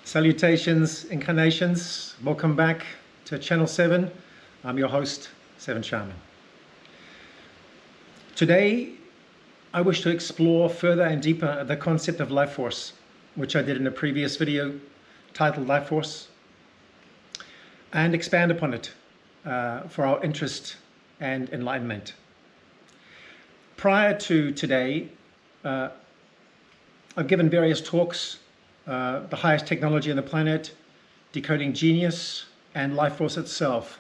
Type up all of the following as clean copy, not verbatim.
Salutations, incarnations. Welcome back to Channel 7. I'm your host, Seven Shaman. Today, I wish to explore further and deeper the concept of life force, which I did in a previous video titled Life Force, and expand upon it for our interest and enlightenment. Prior to today, I've given various talks, the highest technology on the planet, decoding genius, and life force itself.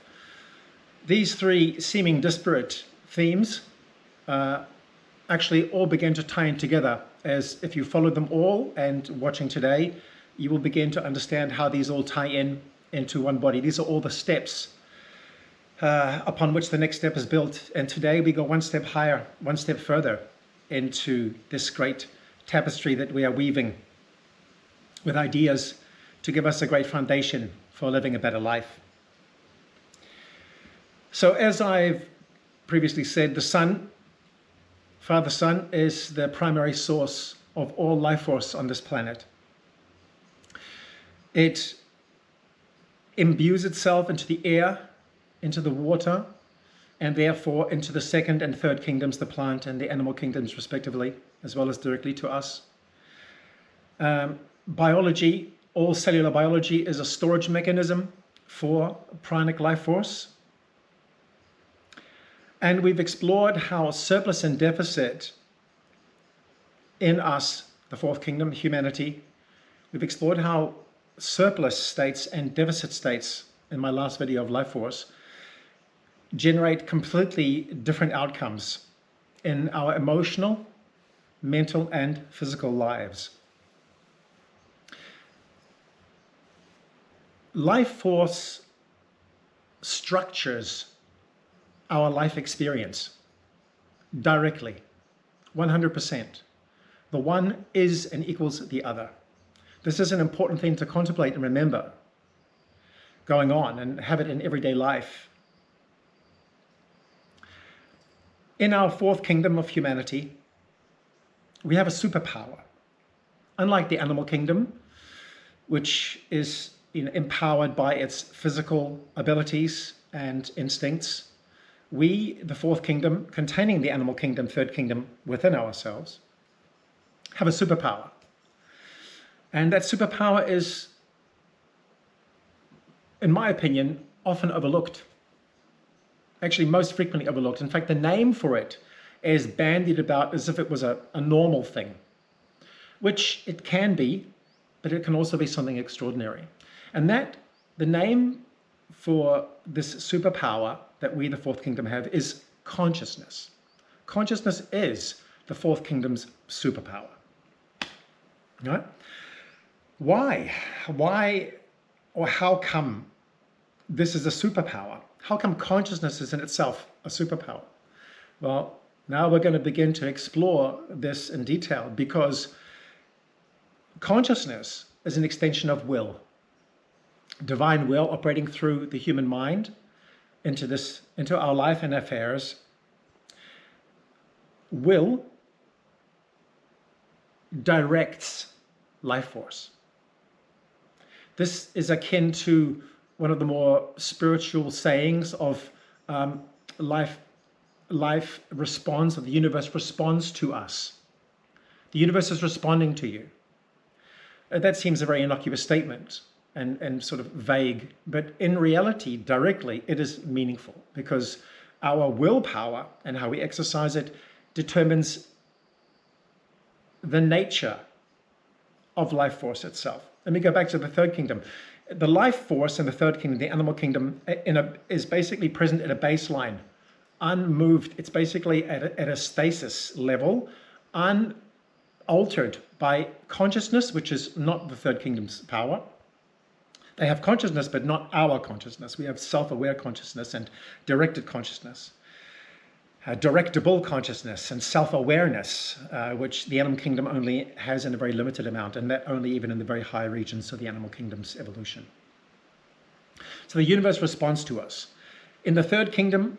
These three seeming disparate themes actually all begin to tie in together, as if you follow them all and watching today, you will begin to understand how these all tie in into one body. These are all the steps upon which the next step is built. And today we go one step higher, one step further into this great tapestry that we are weaving with ideas to give us a great foundation for living a better life. So as I've previously said, the Sun, Father Sun, is the primary source of all life force on this planet. It imbues itself into the air, into the water, and therefore into the second and third kingdoms, the plant and the animal kingdoms respectively, as well as directly to us. Biology, all cellular biology, is a storage mechanism for pranic life force. And we've explored how surplus and deficit in us, the fourth kingdom, humanity, we've explored how surplus states and deficit states in my last video of life force generate completely different outcomes in our emotional, mental, and physical lives. Life force structures our life experience directly, 100%. The one is and equals the other. This is an important thing to contemplate and remember going on and have it in everyday life. In our fourth kingdom of humanity, we have a superpower. Unlike the animal kingdom, which is empowered by its physical abilities and instincts, we, the fourth kingdom, containing the animal kingdom, third kingdom within ourselves, have a superpower. And that superpower is, in my opinion, often overlooked. Actually, most frequently overlooked. In fact, the name for it is bandied about as if it was a normal thing, which it can be, but it can also be something extraordinary. And that, the name for this superpower that we, the fourth kingdom, have is consciousness. Consciousness is the fourth kingdom's superpower. Right? Why? Why or how come this is a superpower? How come consciousness is in itself a superpower? Well, now we're going to begin to explore this in detail, because consciousness is an extension of will. Divine will operating through the human mind into our life and affairs. Will directs life force. This is akin to one of the more spiritual sayings of life responds, or the universe responds to us. The universe is responding to you. That seems a very innocuous statement and sort of vague, but in reality, directly, it is meaningful, because our willpower and how we exercise it determines the nature of life force itself. Let me go back to the third kingdom. The life force in the third kingdom, the animal kingdom, is basically present at a baseline, unmoved. It's basically at a stasis level, unaltered by consciousness, which is not the third kingdom's power. They have consciousness, but not our consciousness. We have self-aware consciousness and directed consciousness, directable consciousness and self-awareness, which the animal kingdom only has in a very limited amount, and that only even in the very high regions of the animal kingdom's evolution. So the universe responds to us. In the third kingdom,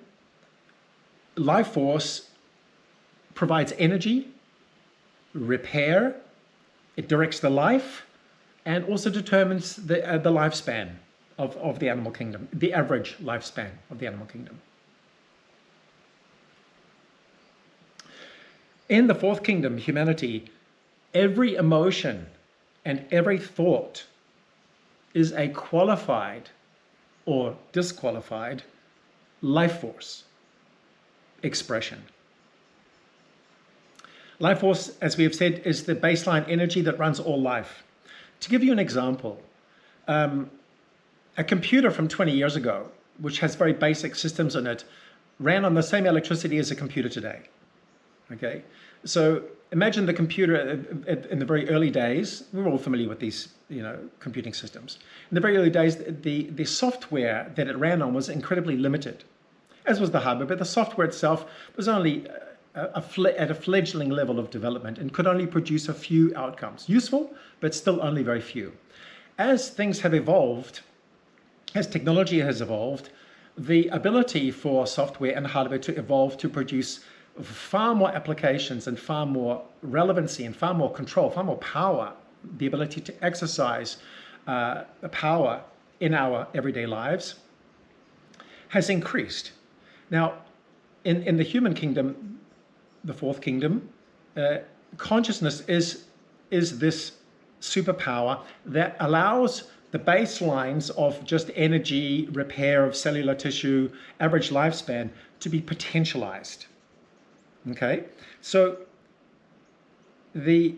life force provides energy, repair, it directs the life, and also determines the lifespan of the animal kingdom, the average lifespan of the animal kingdom. In the fourth kingdom, humanity, every emotion and every thought is a qualified or disqualified life force expression. Life force, as we have said, is the baseline energy that runs all life. To give you an example, a computer from 20 years ago, which has very basic systems in it, ran on the same electricity as a computer today. Okay, so imagine the computer in the very early days. We're all familiar with these, computing systems. In the very early days, the software that it ran on was incredibly limited, as was the hardware, but the software itself was only at a fledgling level of development and could only produce a few outcomes. Useful, but still only very few. As things have evolved, as technology has evolved, the ability for software and hardware to evolve to produce far more applications and far more relevancy and far more control, far more power, the ability to exercise power in our everyday lives has increased. Now, in the human kingdom, the fourth kingdom, consciousness is this superpower that allows the baselines of just energy, repair of cellular tissue, average lifespan to be potentialized. Okay, so the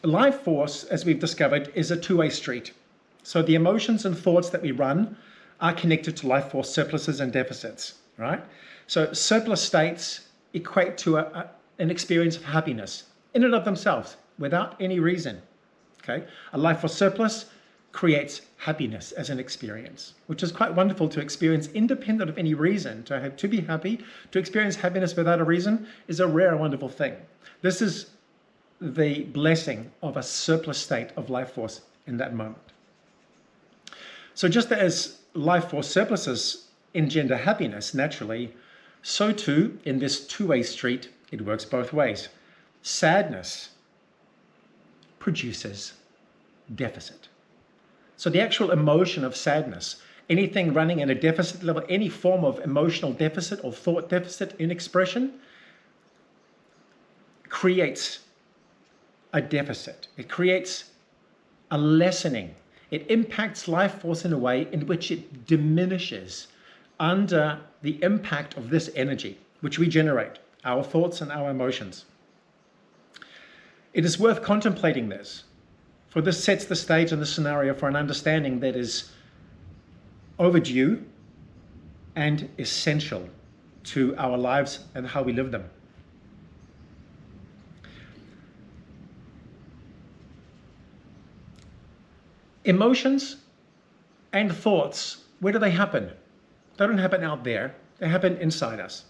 life force, as we've discovered, is a two-way street. So the emotions and thoughts that we run are connected to life force surpluses and deficits, right? So surplus states equate to an experience of happiness in and of themselves without any reason. Okay, a life force surplus creates happiness as an experience, which is quite wonderful to experience independent of any reason. To be happy, to experience happiness without a reason is a rare and wonderful thing. This is the blessing of a surplus state of life force in that moment. So just as life force surpluses engender happiness naturally, so too in this two-way street, it works both ways. Sadness produces deficit. So the actual emotion of sadness, anything running at a deficit level, any form of emotional deficit or thought deficit in expression, creates a deficit. It creates a lessening. It impacts life force in a way in which it diminishes under the impact of this energy, which we generate, our thoughts and our emotions. It is worth contemplating this, for this sets the stage and the scenario for an understanding that is overdue and essential to our lives and how we live them. Emotions and thoughts, where do they happen? They don't happen out there. They happen inside us,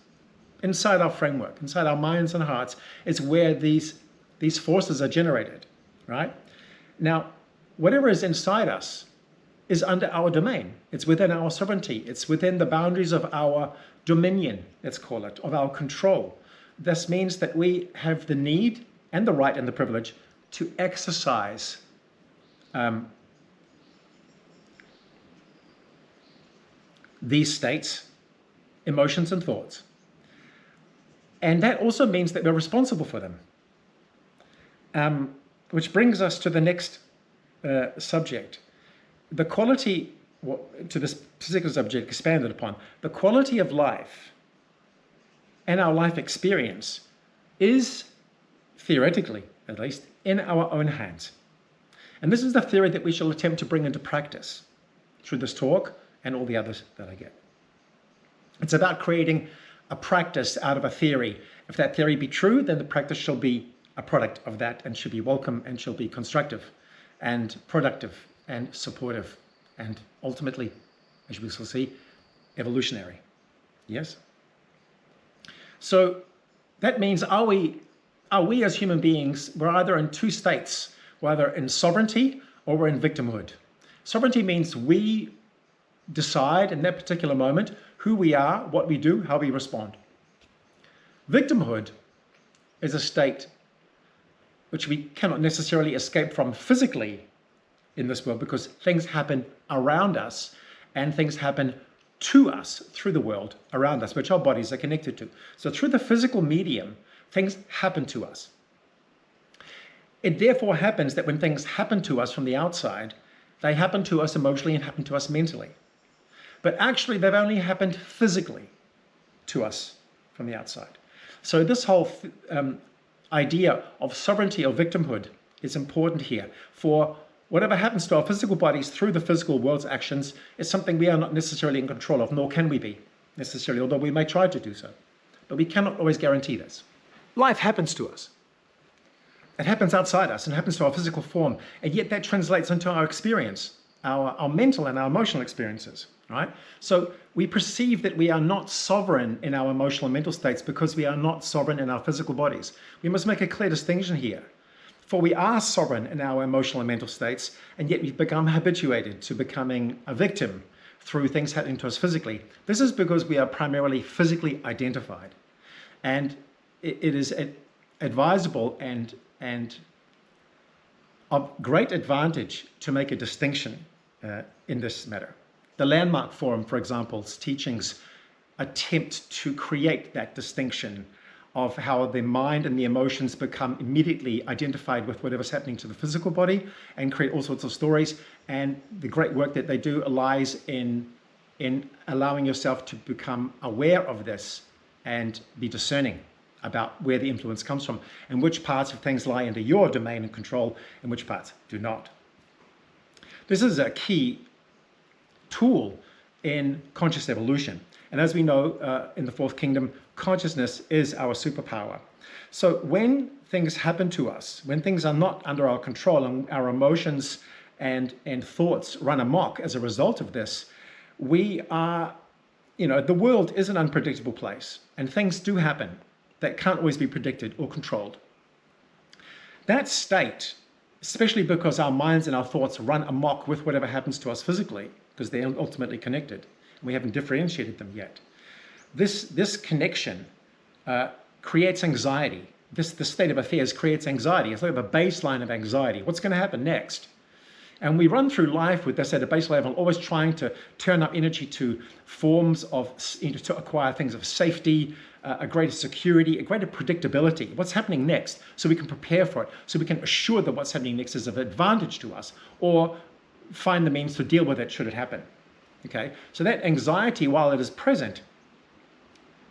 inside our framework, inside our minds and hearts. It's where these forces are generated, right? Now, whatever is inside us is under our domain. It's within our sovereignty. It's within the boundaries of our dominion, let's call it, of our control. This means that we have the need and the right and the privilege to exercise these states, emotions and thoughts. And that also means that we're responsible for them. Which brings us to the next subject. The quality, to this particular subject expanded upon, the quality of life and our life experience is, theoretically at least, in our own hands. And this is the theory that we shall attempt to bring into practice through this talk and all the others that I get. It's about creating a practice out of a theory. If that theory be true, then the practice shall be a product of that and should be welcome and shall be constructive and productive and supportive and ultimately, as we shall see, evolutionary. Yes? So that means are we as human beings, we're either in two states, we're either in sovereignty or we're in victimhood. Sovereignty means we decide in that particular moment who we are, what we do, how we respond. Victimhood is a state which we cannot necessarily escape from physically in this world because things happen around us and things happen to us through the world around us, which our bodies are connected to. So through the physical medium, things happen to us. It therefore happens that when things happen to us from the outside, they happen to us emotionally and happen to us mentally. But actually, they've only happened physically to us from the outside. So this whole idea of sovereignty or victimhood is important here. For whatever happens to our physical bodies through the physical world's actions is something we are not necessarily in control of, nor can we be necessarily, although we may try to do so. But we cannot always guarantee this. Life happens to us. It happens outside us and happens to our physical form, and yet that translates into our experience, our mental and our emotional experiences, right? So we perceive that we are not sovereign in our emotional and mental states because we are not sovereign in our physical bodies. We must make a clear distinction here. For we are sovereign in our emotional and mental states, and yet we've become habituated to becoming a victim through things happening to us physically. This is because we are primarily physically identified. And it is advisable and of great advantage to make a distinction in this matter. The Landmark Forum, for example's teachings attempt to create that distinction of how the mind and the emotions become immediately identified with whatever's happening to the physical body and create all sorts of stories. And the great work that they do lies in allowing yourself to become aware of this and be discerning about where the influence comes from and which parts of things lie under your domain and control and which parts do not. This is a key tool in conscious evolution. And as we know, in the fourth kingdom, consciousness is our superpower. So when things happen to us, when things are not under our control and our emotions and thoughts run amok as a result of this, we are, the world is an unpredictable place and things do happen that can't always be predicted or controlled. That state, especially because our minds and our thoughts run amok with whatever happens to us physically, because they're ultimately connected, and we haven't differentiated them yet. This connection creates anxiety. This state of affairs creates anxiety. It's like a baseline of anxiety. What's going to happen next? And we run through life with this at a base level, always trying to turn up energy to forms of, to acquire things of safety, a greater security, a greater predictability. What's happening next? So we can prepare for it. So we can assure that what's happening next is of advantage to us, or find the means to deal with it should it happen. Okay? So that anxiety, while it is present,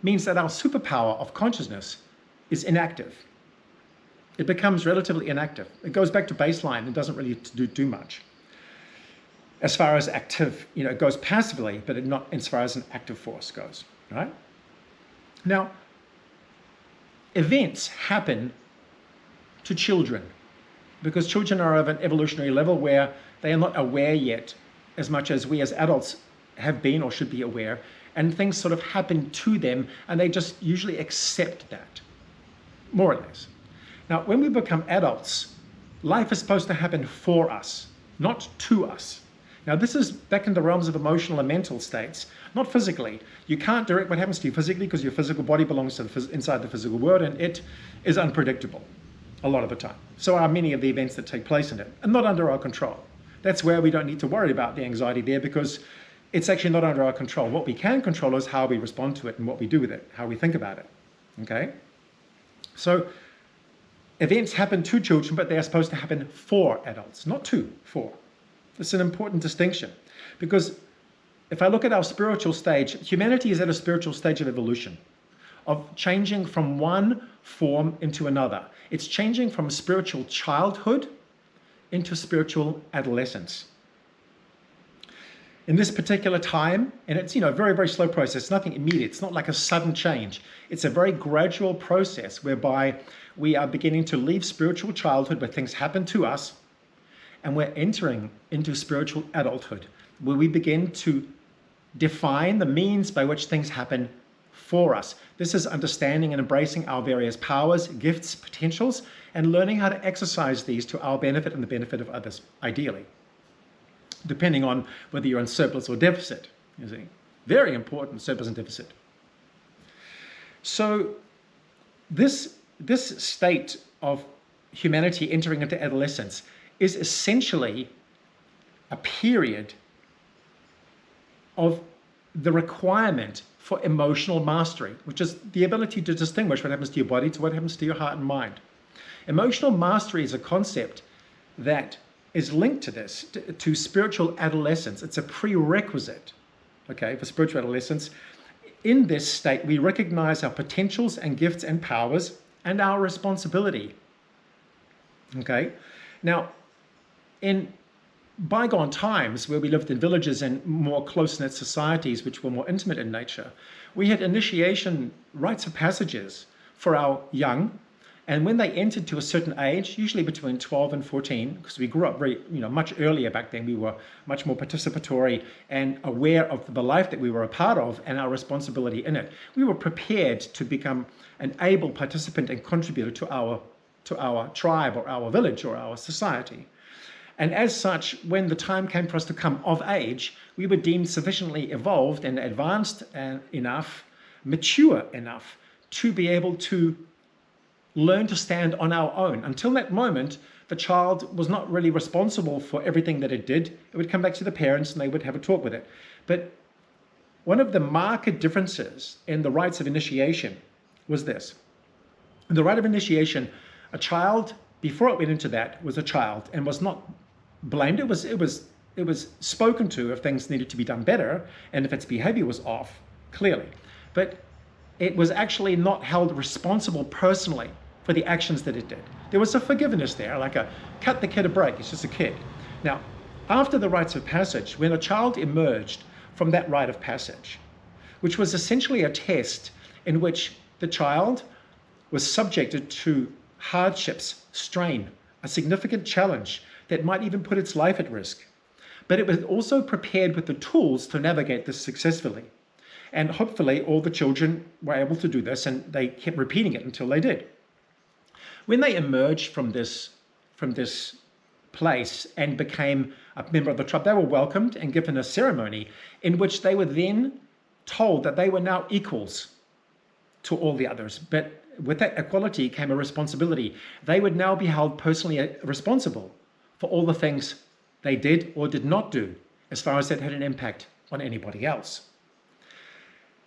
means that our superpower of consciousness is inactive. It becomes relatively inactive. It goes back to baseline and doesn't really do much. As far as active, it goes passively, but not as far as an active force goes, right? Now, events happen to children because children are of an evolutionary level where they are not aware yet as much as we as adults have been or should be aware, and things sort of happen to them and they just usually accept that, more or less. Now, when we become adults, life is supposed to happen for us, not to us. Now, this is back in the realms of emotional and mental states, not physically. You can't direct what happens to you physically because your physical body belongs to inside the physical world, and it is unpredictable a lot of the time. So are many of the events that take place in it, and not under our control. That's where we don't need to worry about the anxiety there because it's actually not under our control. What we can control is how we respond to it and what we do with it, how we think about it, okay? So events happen to children, but they are supposed to happen for adults, not to, for. It's an important distinction because if I look at our spiritual stage, humanity is at a spiritual stage of evolution, of changing from one form into another. It's changing from spiritual childhood into spiritual adolescence. In this particular time, and it's very, very slow process, nothing immediate, it's not like a sudden change. It's a very gradual process whereby we are beginning to leave spiritual childhood where things happen to us, and we're entering into spiritual adulthood, where we begin to define the means by which things happen for us. This is understanding and embracing our various powers, gifts, potentials, and learning how to exercise these to our benefit and the benefit of others, ideally, depending on whether you're in surplus or deficit. You see, very important, surplus and deficit. So this state of humanity entering into adolescence is essentially a period of the requirement for emotional mastery, which is the ability to distinguish what happens to your body to what happens to your heart and mind. Emotional mastery is a concept that is linked to this, to spiritual adolescence. It's a prerequisite, okay, for spiritual adolescence. In this state, we recognize our potentials and gifts and powers and our responsibility. Okay, now, in bygone times where we lived in villages and more close-knit societies which were more intimate in nature, we had initiation rites of passages for our young, and when they entered to a certain age, usually between 12 and 14, because we grew up very, much earlier back then, we were much more participatory and aware of the life that we were a part of and our responsibility in it. We were prepared to become an able participant and contributor to our tribe or our village or our society. And as such, when the time came for us to come of age, we were deemed sufficiently evolved and advanced enough, mature enough to be able to learn to stand on our own. Until that moment, the child was not really responsible for everything that it did. It would come back to the parents and they would have a talk with it. But one of the marked differences in the rites of initiation was this. In the rite of initiation, a child, before it went into that, was a child and was not blamed. It was spoken to if things needed to be done better and if its behavior was off, clearly. But it was actually not held responsible personally for the actions that it did. There was a forgiveness there, like cut the kid a break, it's just a kid. Now, after the rites of passage, when a child emerged from that rite of passage, which was essentially a test in which the child was subjected to hardships, strain, a significant challenge that might even put its life at risk. But it was also prepared with the tools to navigate this successfully. And hopefully all the children were able to do this, and they kept repeating it until they did. When they emerged from this place and became a member of the tribe, they were welcomed and given a ceremony in which they were then told that they were now equals to all the others. But with that equality came a responsibility. They would now be held personally responsible for all the things they did or did not do, as far as that had an impact on anybody else.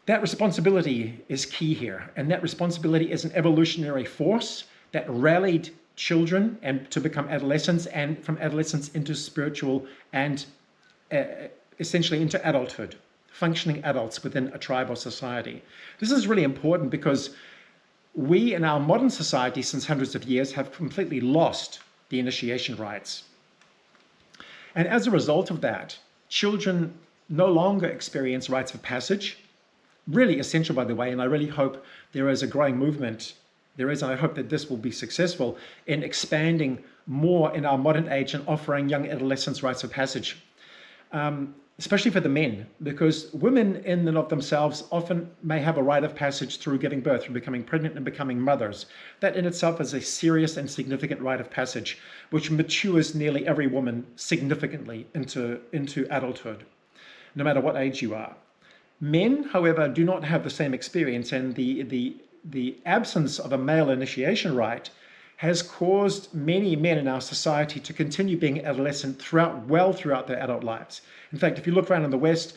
That responsibility is key here, and that responsibility is an evolutionary force that rallied children and to become adolescents, and from adolescence into spiritual and essentially into adulthood, functioning adults within a tribe or society. This is really important because we in our modern society since hundreds of years have completely lost the initiation rites. And as a result of that, children no longer experience rites of passage, really essential, by the way, and I really hope there is a growing movement. And I hope that this will be successful in expanding more in our modern age and offering young adolescents rites of passage, especially for the men, because women in and of themselves often may have a rite of passage through giving birth, through becoming pregnant and becoming mothers. That in itself is a serious and significant rite of passage, which matures nearly every woman significantly into adulthood, no matter what age you are. Men, however, do not have the same experience, and the absence of a male initiation rite has caused many men in our society to continue being adolescent throughout their adult lives. In fact, if you look around in the West,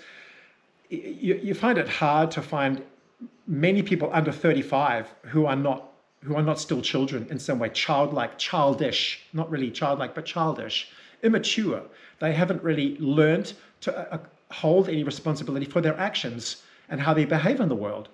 you find it hard to find many people under 35 who are not still children in some way, childlike, childish, not really childlike, but childish, immature. They haven't really learned to hold any responsibility for their actions and how they behave in the world.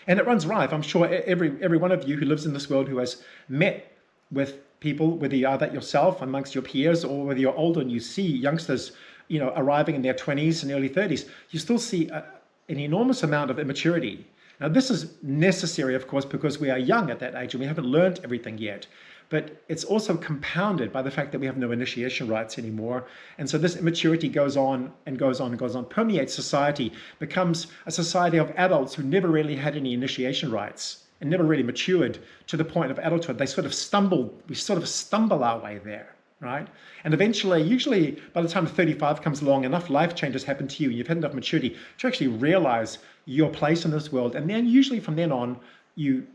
And it runs rife. I'm sure every one of you who lives in this world, who has met with people, whether you are that yourself amongst your peers or whether you're older and you see youngsters, arriving in their 20s and early 30s, you still see an enormous amount of immaturity. Now, this is necessary, of course, because we are young at that age and we haven't learned everything yet. But it's also compounded by the fact that we have no initiation rites anymore. And so this immaturity goes on and goes on and goes on, permeates society, becomes a society of adults who never really had any initiation rites and never really matured to the point of adulthood. We sort of stumble our way there, right? And eventually, usually by the time 35 comes along, enough life changes happen to you, you've had enough maturity to actually realize your place in this world. And then usually from then on, you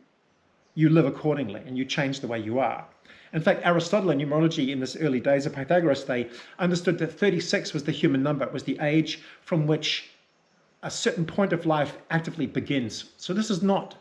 live accordingly and you change the way you are. In fact, Aristotle in numerology in this early days of Pythagoras, they understood that 36 was the human number. It was the age from which a certain point of life actively begins. So this is not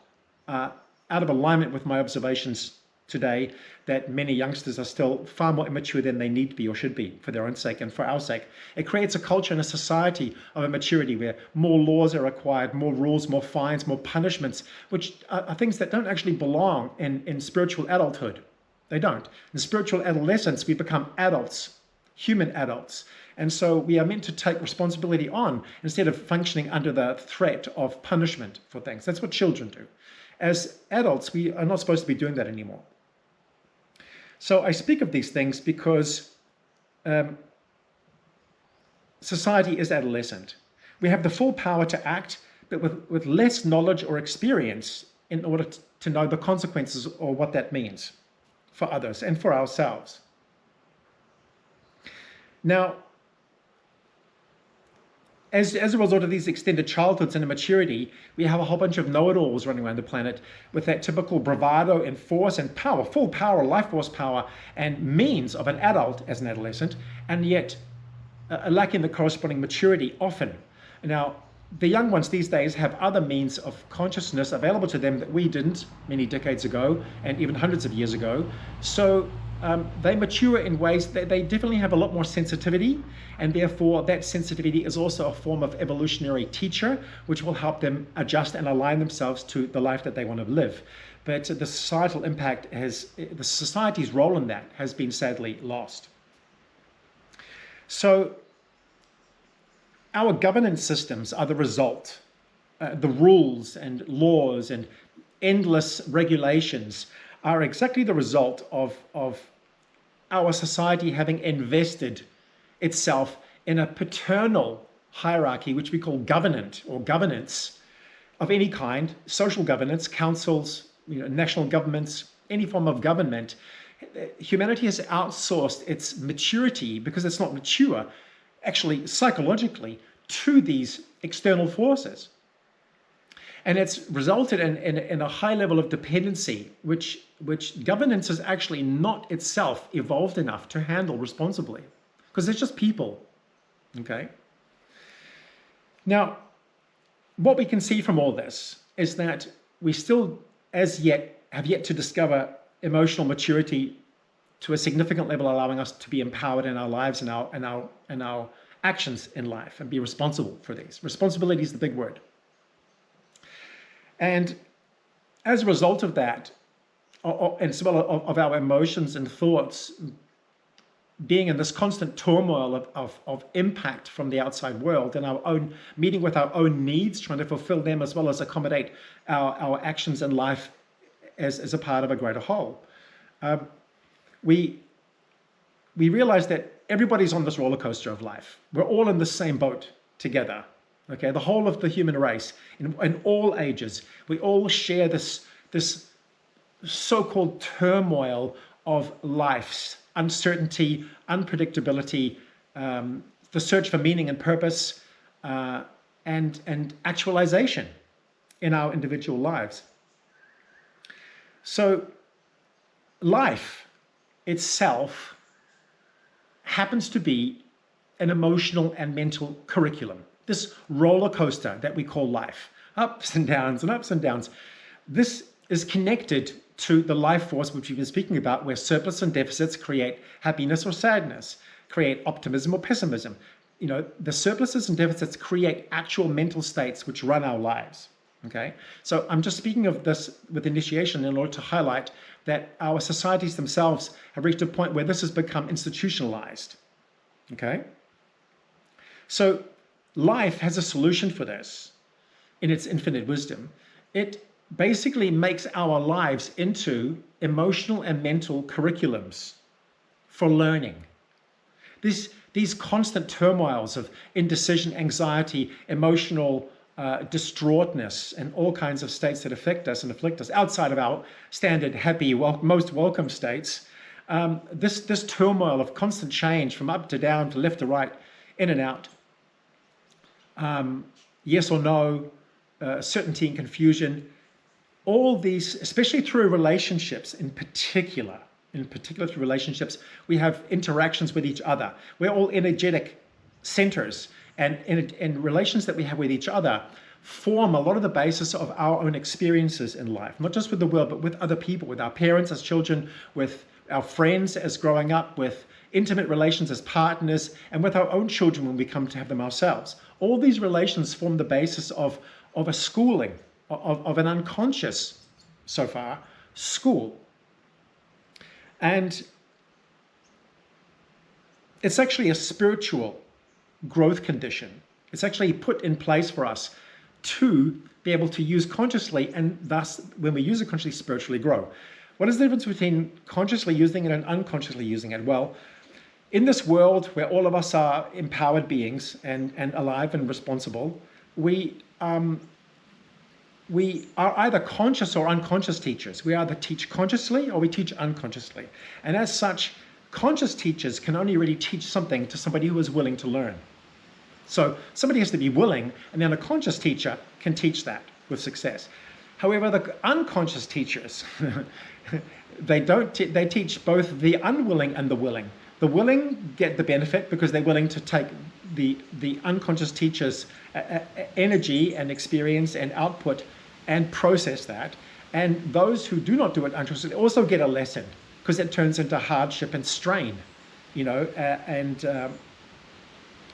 out of alignment with my observations today, that many youngsters are still far more immature than they need to be or should be for their own sake and for our sake. It creates a culture and a society of immaturity where more laws are required, more rules, more fines, more punishments, which are things that don't actually belong in spiritual adulthood. They don't. In spiritual adolescence, we become adults, human adults. And so we are meant to take responsibility on instead of functioning under the threat of punishment for things. That's what children do. As adults, we are not supposed to be doing that anymore. So I speak of these things because society is adolescent. We have the full power to act, but with less knowledge or experience in order to know the consequences or what that means for others and for ourselves. Now, as a result of these extended childhoods and immaturity, we have a whole bunch of know-it-alls running around the planet with that typical bravado and force and power, full power, life force power, and means of an adult as an adolescent, and yet lacking the corresponding maturity often. Now, the young ones these days have other means of consciousness available to them that we didn't many decades ago and even hundreds of years ago. So they mature in ways that they definitely have a lot more sensitivity, and therefore that sensitivity is also a form of evolutionary teacher, which will help them adjust and align themselves to the life that they want to live. But the societal impact the society's role in that has been sadly lost. So our governance systems are the result. The rules and laws and endless regulations are exactly the result of our society having invested itself in a paternal hierarchy, which we call governance of any kind, social governance, councils, national governments, any form of government. Humanity has outsourced its maturity, because it's not mature, actually psychologically, to these external forces. And it's resulted in a high level of dependency, which governance is actually not itself evolved enough to handle responsibly, because it's just people, okay? Now, what we can see from all this is that we still, as yet, have yet to discover emotional maturity to a significant level, allowing us to be empowered in our lives and our actions in life and be responsible for these. Responsibility is the big word. And as a result of that, and as well of our emotions and thoughts being in this constant turmoil of impact from the outside world, and our own meeting with our own needs, trying to fulfill them as well as accommodate our actions in life as a part of a greater whole, we realize that everybody's on this roller coaster of life. We're all in the same boat together. Okay, the whole of the human race, in all ages, we all share this so-called turmoil of life's uncertainty, unpredictability, the search for meaning and purpose, and actualization in our individual lives. So life itself happens to be an emotional and mental curriculum. This roller coaster that we call life, ups and downs and ups and downs. This is connected to the life force, which we've been speaking about, where surplus and deficits create happiness or sadness, create optimism or pessimism. The surpluses and deficits create actual mental states which run our lives. Okay, so I'm just speaking of this with initiation in order to highlight that our societies themselves have reached a point where this has become institutionalized. Okay, so life has a solution for this in its infinite wisdom. It basically makes our lives into emotional and mental curriculums for learning. These constant turmoils of indecision, anxiety, emotional distraughtness, and all kinds of states that affect us and afflict us outside of our standard, happy, most welcome states. This turmoil of constant change from up to down to left to right, in and out, yes or no, certainty and confusion, all these, especially through relationships in particular, in particular through relationships, we have interactions with each other. We're all energetic centers, and relations that we have with each other form a lot of the basis of our own experiences in life, not just with the world, but with other people, with our parents as children, with our friends as growing up, with intimate relations as partners, and with our own children when we come to have them ourselves. All these relations form the basis of a schooling, of an unconscious, so far, school. And it's actually a spiritual growth condition. It's actually put in place for us to be able to use consciously, and thus, when we use it consciously, spiritually grow. What is the difference between consciously using it and unconsciously using it? Well, in this world where all of us are empowered beings and alive and responsible, we are either conscious or unconscious teachers. We either teach consciously or we teach unconsciously. And as such, conscious teachers can only really teach something to somebody who is willing to learn. So somebody has to be willing, and then a conscious teacher can teach that with success. However, the unconscious teachers, they teach both the unwilling and the willing. The willing get the benefit because they're willing to take the unconscious teacher's energy and experience and output and process that. And those who do not do it unconsciously also get a lesson, because it turns into hardship and strain,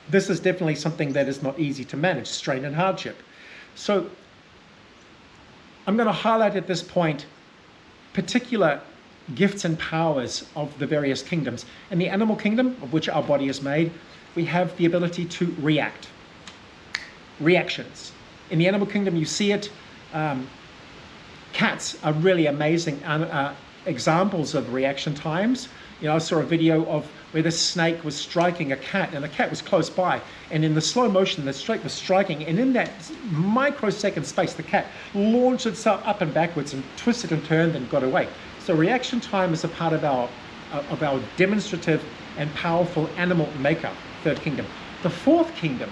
this is definitely something that is not easy to manage, strain and hardship. So I'm going to highlight at this point particular gifts and powers of the various kingdoms. In the animal kingdom, of which our body is made, we have the ability to react. Reactions. In the animal kingdom, you see it. Cats are really amazing examples of reaction times. I saw a video of where the snake was striking a cat, and the cat was close by, and in the slow motion the snake was striking, and in that microsecond space the cat launched itself up and backwards and twisted and turned and got away. So reaction time is a part of our demonstrative and powerful animal makeup, third kingdom. The fourth kingdom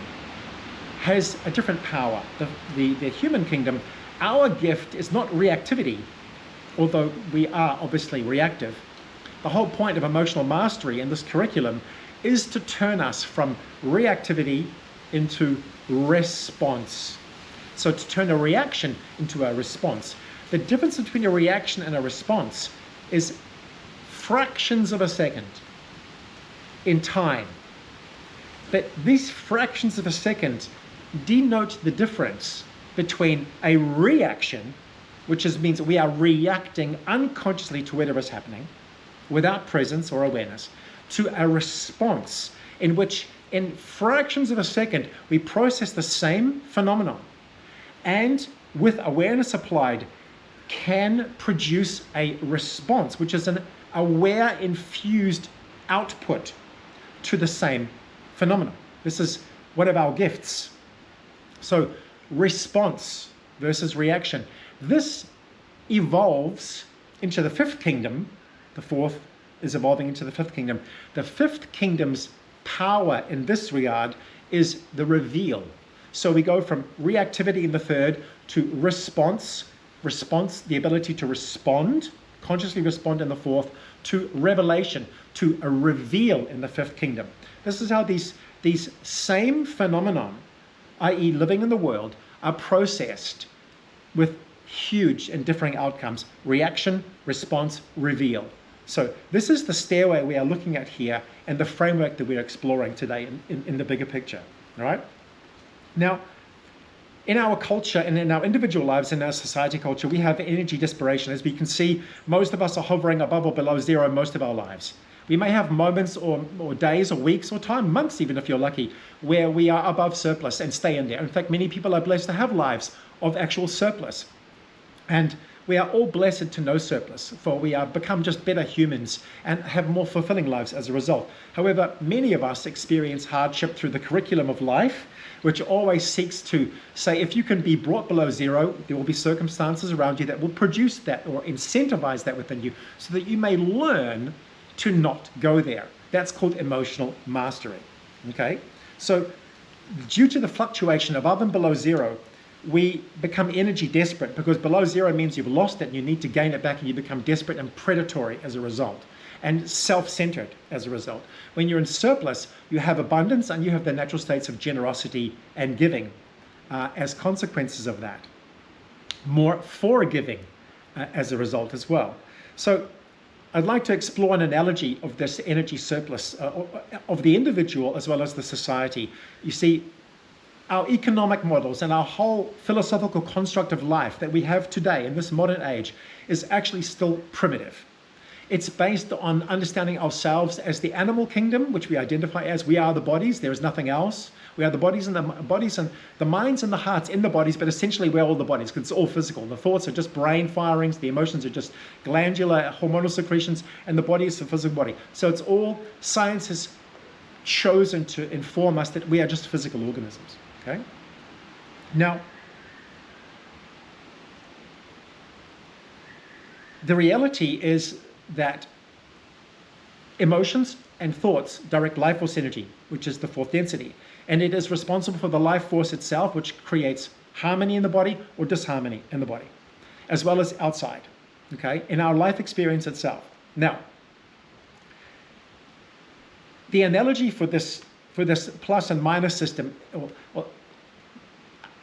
has a different power. The human kingdom, our gift is not reactivity, although we are obviously reactive. The whole point of emotional mastery in this curriculum is to turn us from reactivity into response. So to turn a reaction into a response. The difference between a reaction and a response is fractions of a second in time. But these fractions of a second denote the difference between a reaction, which means we are reacting unconsciously to whatever is happening, without presence or awareness, to a response in which in fractions of a second we process the same phenomenon and with awareness applied can produce a response, which is an aware infused output to the same phenomenon. This is one of our gifts. So response versus reaction. This evolves into the fifth kingdom. The fourth is evolving into the fifth kingdom. The fifth kingdom's power in this regard is the reveal. So we go from reactivity in the third to response, the ability to respond, consciously respond in the fourth, to revelation, to a reveal in the fifth kingdom. This is how these same phenomenon, i.e. living in the world, are processed with huge and differing outcomes: reaction, response, reveal. So this is the stairway we are looking at here and the framework that we're exploring today in the bigger picture. All right? Now, in our culture and in our individual lives, in our society culture, we have energy desperation. As we can see, most of us are hovering above or below zero most of our lives. We may have moments or days or weeks or time, months even if you're lucky, where we are above surplus and stay in there. In fact, many people are blessed to have lives of actual surplus. And we are all blessed to know surplus, for we are become just better humans and have more fulfilling lives as a result. However, many of us experience hardship through the curriculum of life, which always seeks to say, if you can be brought below zero, there will be circumstances around you that will produce that or incentivize that within you so that you may learn to not go there. That's called emotional mastery. Okay? So due to the fluctuation above and below zero, we become energy desperate, because below zero means you've lost it and you need to gain it back, and you become desperate and predatory as a result. and self-centered as a result. When you're in surplus, you have abundance and you have the natural states of generosity and giving as consequences of that. More forgiving as a result as well. So I'd like to explore an analogy of this energy surplus of the individual as well as the society. You see, our economic models and our whole philosophical construct of life that we have today in this modern age is actually still primitive. It's based on understanding ourselves as the animal kingdom, which we identify as we are the bodies, there is nothing else. We are the bodies and the minds and the hearts in the bodies, but essentially we're all the bodies because it's all physical. The thoughts are just brain firings, the emotions are just glandular hormonal secretions, and the body is the physical body. So it's all, science has chosen to inform us that we are just physical organisms. Okay? Now, the reality is that emotions and thoughts direct life force energy, which is the fourth density. And it is responsible for the life force itself, which creates harmony in the body or disharmony in the body, as well as outside, okay, in our life experience itself. Now, the analogy for this plus and minus system, well,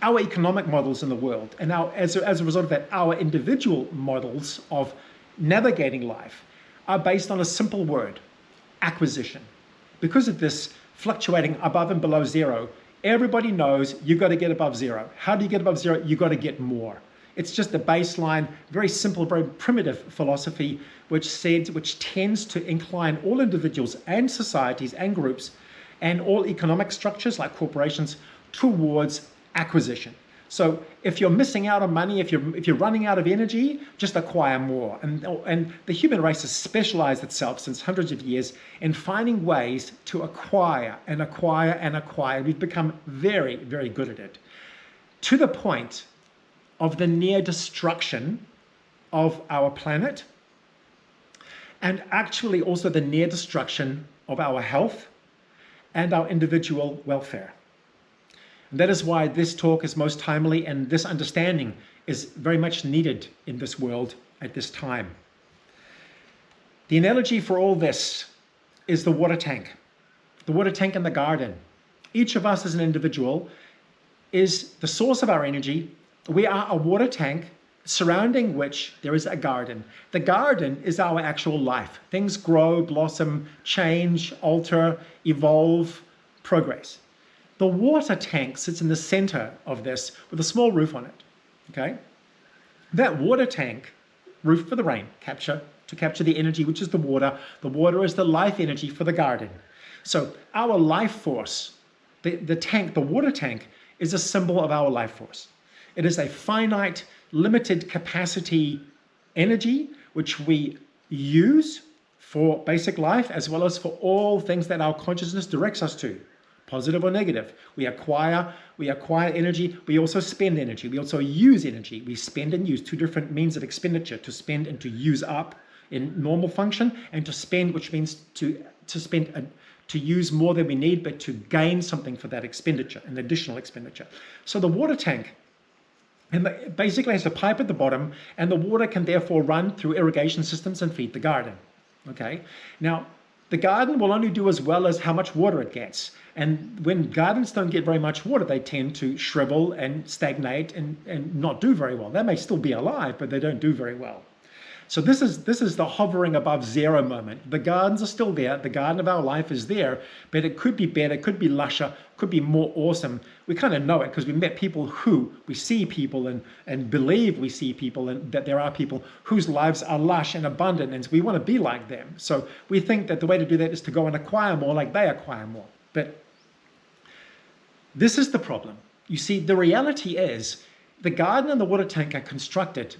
our economic models in the world, and now as a result of that, our individual models of navigating life are based on a simple word: acquisition. Because of this fluctuating above and below zero, everybody knows you've got to get above zero. How do you get above zero? You've got to get more. It's just a baseline, very simple, very primitive philosophy which tends to incline all individuals and societies and groups and all economic structures like corporations towards acquisition. So if you're missing out on money, if you're running out of energy, just acquire more. And the human race has specialized itself since hundreds of years in finding ways to acquire and acquire and acquire. We've become very, very good at it, to the point of the near destruction of our planet, and actually also the near destruction of our health and our individual welfare. And that is why this talk is most timely, and this understanding is very much needed in this world at this time. The analogy for all this is the water tank in the garden. Each of us as an individual is the source of our energy. We are a water tank surrounding which there is a garden. The garden is our actual life. Things grow, blossom, change, alter, evolve, progress. The water tank sits in the center of this with a small roof on it, okay? That water tank, roof for the rain, to capture the energy, which is the water. The water is the life energy for the garden. So our life force, the tank, the water tank, is a symbol of our life force. It is a finite, limited capacity energy which we use for basic life as well as for all things that our consciousness directs us to. Positive or negative. We acquire energy. We also spend energy. We also use energy. We spend and use, two different means of expenditure: to spend and to use up in normal function, and to spend, which means to use more than we need, but to gain something for that expenditure, an additional expenditure. So the water tank basically has a pipe at the bottom, and the water can therefore run through irrigation systems and feed the garden. Okay. Now, the garden will only do as well as how much water it gets. And when gardens don't get very much water, they tend to shrivel and stagnate and not do very well. They may still be alive, but they don't do very well. So this is the hovering above zero moment. The gardens are still there. The garden of our life is there, but it could be better, it could be lusher, could be more awesome. We kind of know it because we met people we see people and believe we see people, and that there are people whose lives are lush and abundant, and we want to be like them. So we think that the way to do that is to go and acquire more like they acquire more. But this is the problem. You see, the reality is the garden and the water tank are constructed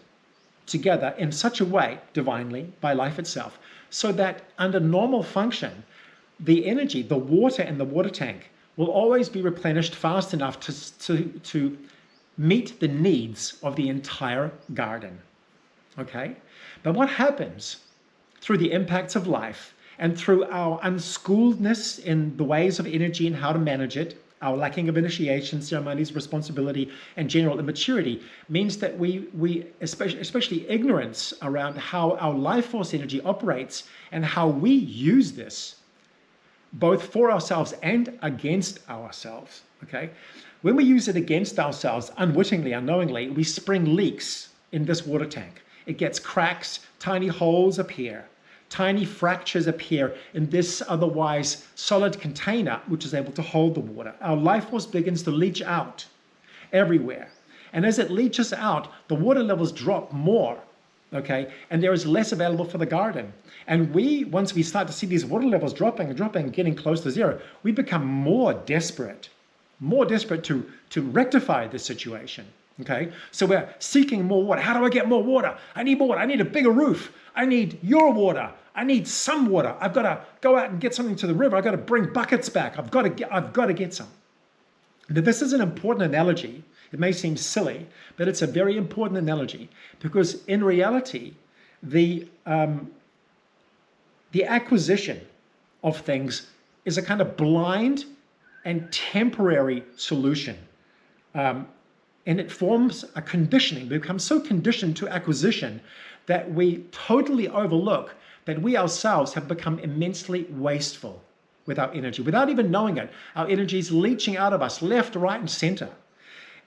together in such a way, divinely, by life itself, so that under normal function, the energy, the water in the water tank will always be replenished fast enough to meet the needs of the entire garden. Okay? But what happens through the impacts of life and through our unschooledness in the ways of energy and how to manage it, our lacking of initiation, ceremonies, responsibility, and general immaturity means that we especially ignorance around how our life force energy operates and how we use this, both for ourselves and against ourselves, okay? When we use it against ourselves, unwittingly, unknowingly, we spring leaks in this water tank. It gets cracks, tiny holes appear, tiny fractures appear in this otherwise solid container, which is able to hold the water. Our life force begins to leach out everywhere. And as it leaches out, the water levels drop more, okay? And there is less available for the garden. And once we start to see these water levels dropping and dropping, getting close to zero, we become more desperate to rectify this situation. Okay, so we're seeking more water. How do I get more water? I need more water. I need a bigger roof. I need your water. I need some water. I've got to go out and get something to the river. I've got to bring buckets back. I've got to get some. Now, this is an important analogy. It may seem silly, but it's a very important analogy because in reality, the acquisition of things is a kind of blind and temporary solution. And it forms a conditioning. We become so conditioned to acquisition that we totally overlook that we ourselves have become immensely wasteful with our energy. Without even knowing it, our energy is leaching out of us left, right, and center.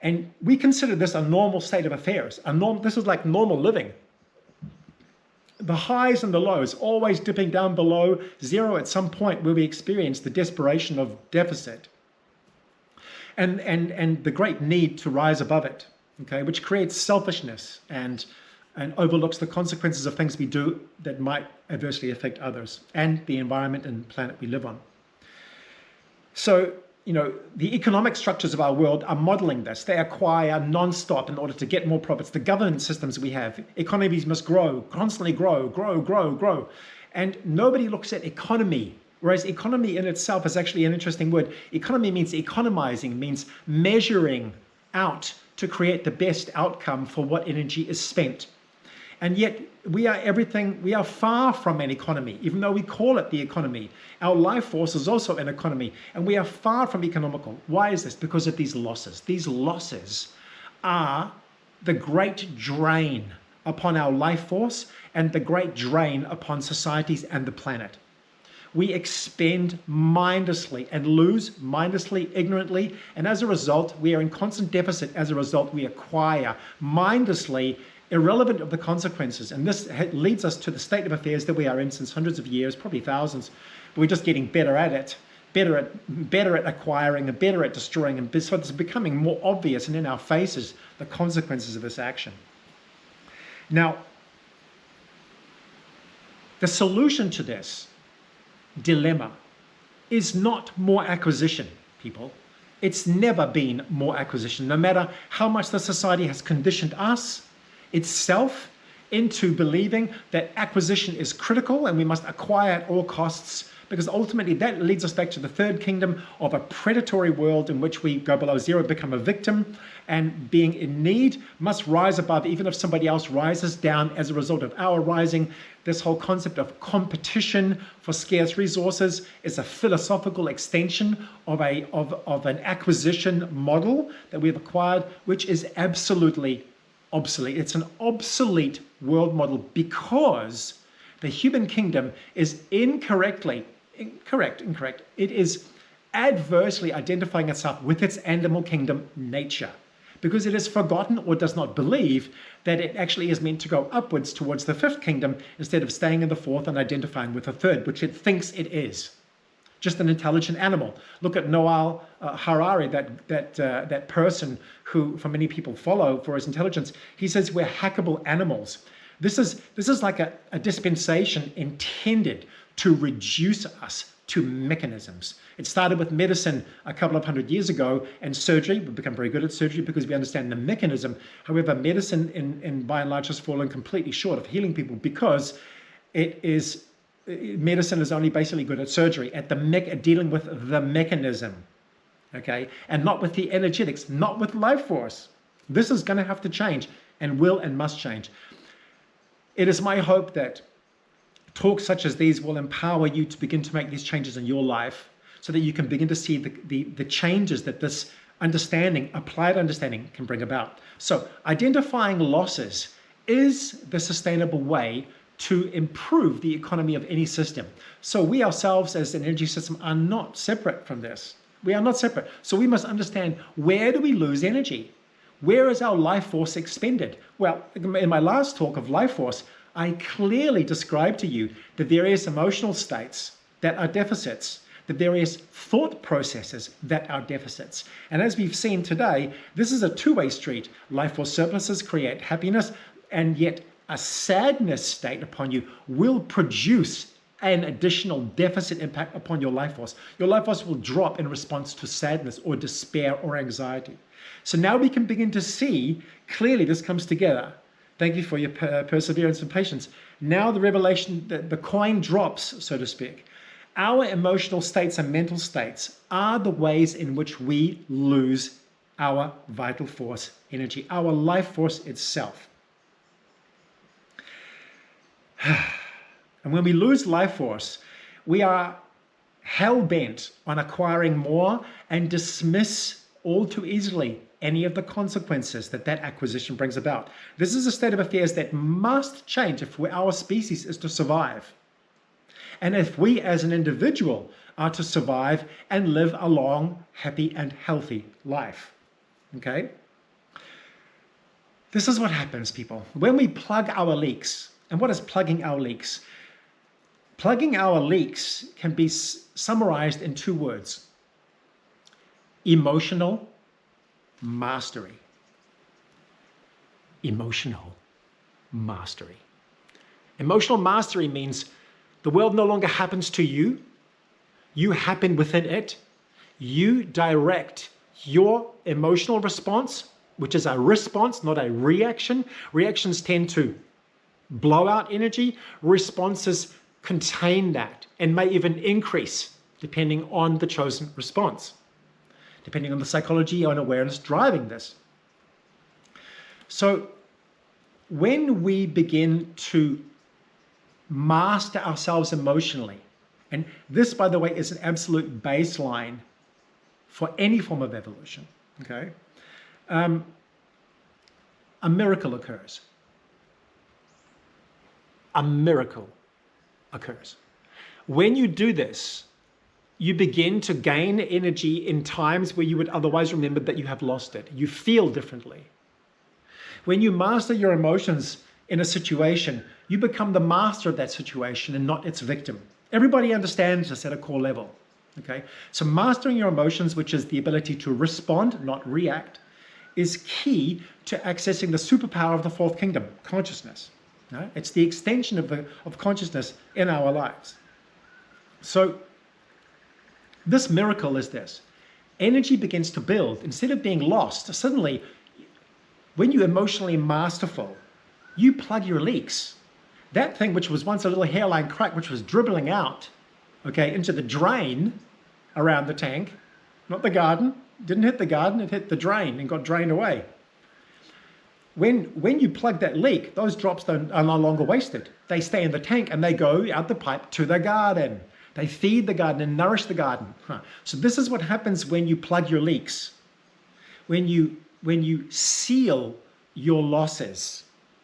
And we consider this a normal state of affairs. This is like normal living. The highs and the lows, always dipping down below zero at some point where we experience the desperation of deficit. And the great need to rise above it, okay, which creates selfishness and overlooks the consequences of things we do that might adversely affect others and the environment and planet we live on. So, the economic structures of our world are modeling this. They acquire non-stop in order to get more profits. The governance systems we have, economies must grow, constantly grow. And nobody looks at economy. Whereas economy in itself is actually an interesting word. Economy means economizing, means measuring out to create the best outcome for what energy is spent. And yet we are far from an economy, even though we call it the economy. Our life force is also an economy, and we are far from economical. Why is this? Because of these losses. These losses are the great drain upon our life force and the great drain upon societies and the planet. We expend mindlessly and lose mindlessly, ignorantly, and as a result, we are in constant deficit. As a result, we acquire mindlessly, irrelevant of the consequences. And this leads us to the state of affairs that we are in since hundreds of years, probably thousands. But we're just getting better at it, better at acquiring and better at destroying. And so it's becoming more obvious and in our faces the consequences of this action. Now, the solution to this dilemma is not more acquisition, people. It's never been more acquisition, no matter how much the society has conditioned us, itself, into believing that acquisition is critical and we must acquire at all costs, because ultimately that leads us back to the third kingdom of a predatory world in which we go below zero, become a victim, and being in need must rise above, even if somebody else rises down as a result of our rising. This whole concept of competition for scarce resources is a philosophical extension of an acquisition model that we've acquired, which is absolutely obsolete. It's an obsolete world model because the human kingdom is incorrect. It is adversely identifying itself with its animal kingdom nature because it has forgotten or does not believe that it actually is meant to go upwards towards the fifth kingdom instead of staying in the fourth and identifying with the third, which it thinks it is. Just an intelligent animal. Look at Noel Harari, that person who, for many people, follow for his intelligence. He says we're hackable animals. This is like a dispensation intended to reduce us to mechanisms. It started with medicine a couple of hundred years ago and surgery. We've become very good at surgery because we understand the mechanism. However, medicine in by and large has fallen completely short of healing people because medicine is only basically good at surgery, at dealing with the mechanism, okay? And not with the energetics, not with life force. This is going to have to change and will and must change. It is my hope that talks such as these will empower you to begin to make these changes in your life so that you can begin to see the changes that this understanding, applied understanding, can bring about. So identifying losses is the sustainable way to improve the economy of any system. So we ourselves as an energy system are not separate from this. We are not separate. So we must understand, where do we lose energy? Where is our life force expended? Well, in my last talk of life force, I clearly described to you the various emotional states that are deficits, the various thought processes that are deficits. And as we've seen today, this is a two-way street. Life force surpluses create happiness, and yet a sadness state upon you will produce an additional deficit impact upon your life force. Your life force will drop in response to sadness or despair or anxiety. So now we can begin to see clearly this comes together. Thank you for your perseverance and patience. Now the revelation, the coin drops, so to speak. Our emotional states and mental states are the ways in which we lose our vital force energy, our life force itself. And when we lose life force, we are hell-bent on acquiring more and dismiss all too easily any of the consequences that acquisition brings about. This is a state of affairs that must change if our species is to survive. And if we as an individual are to survive and live a long, happy, and healthy life. Okay? This is what happens, people. When we plug our leaks, and what is plugging our leaks? Plugging our leaks can be summarized in two words: emotional mastery. Emotional mastery. Emotional mastery means the world no longer happens to you. You happen within it. You direct your emotional response, which is a response, not a reaction. Reactions tend to blow out energy. Responses contain that and may even increase depending on the chosen response, depending on the psychology and awareness driving this. So when we begin to master ourselves emotionally, and this, by the way, is an absolute baseline for any form of evolution, okay? A miracle occurs. A miracle occurs. When you do this, you begin to gain energy in times where you would otherwise remember that you have lost it. You feel differently. When you master your emotions in a situation, you become the master of that situation and not its victim. Everybody understands this at a core level. Okay? So mastering your emotions, which is the ability to respond, not react, is key to accessing the superpower of the fourth kingdom, consciousness. No? It's the extension of consciousness in our lives. So this miracle is this. Energy begins to build. Instead of being lost, suddenly, when you're emotionally masterful, you plug your leaks. That thing which was once a little hairline crack, which was dribbling out, okay, into the drain around the tank, not the garden. Didn't hit the garden, it hit the drain and got drained away. When you plug that leak, those drops are no longer wasted. They stay in the tank and they go out the pipe to the garden. They feed the garden and nourish the garden. So this is what happens when you plug your leaks. When you seal your losses,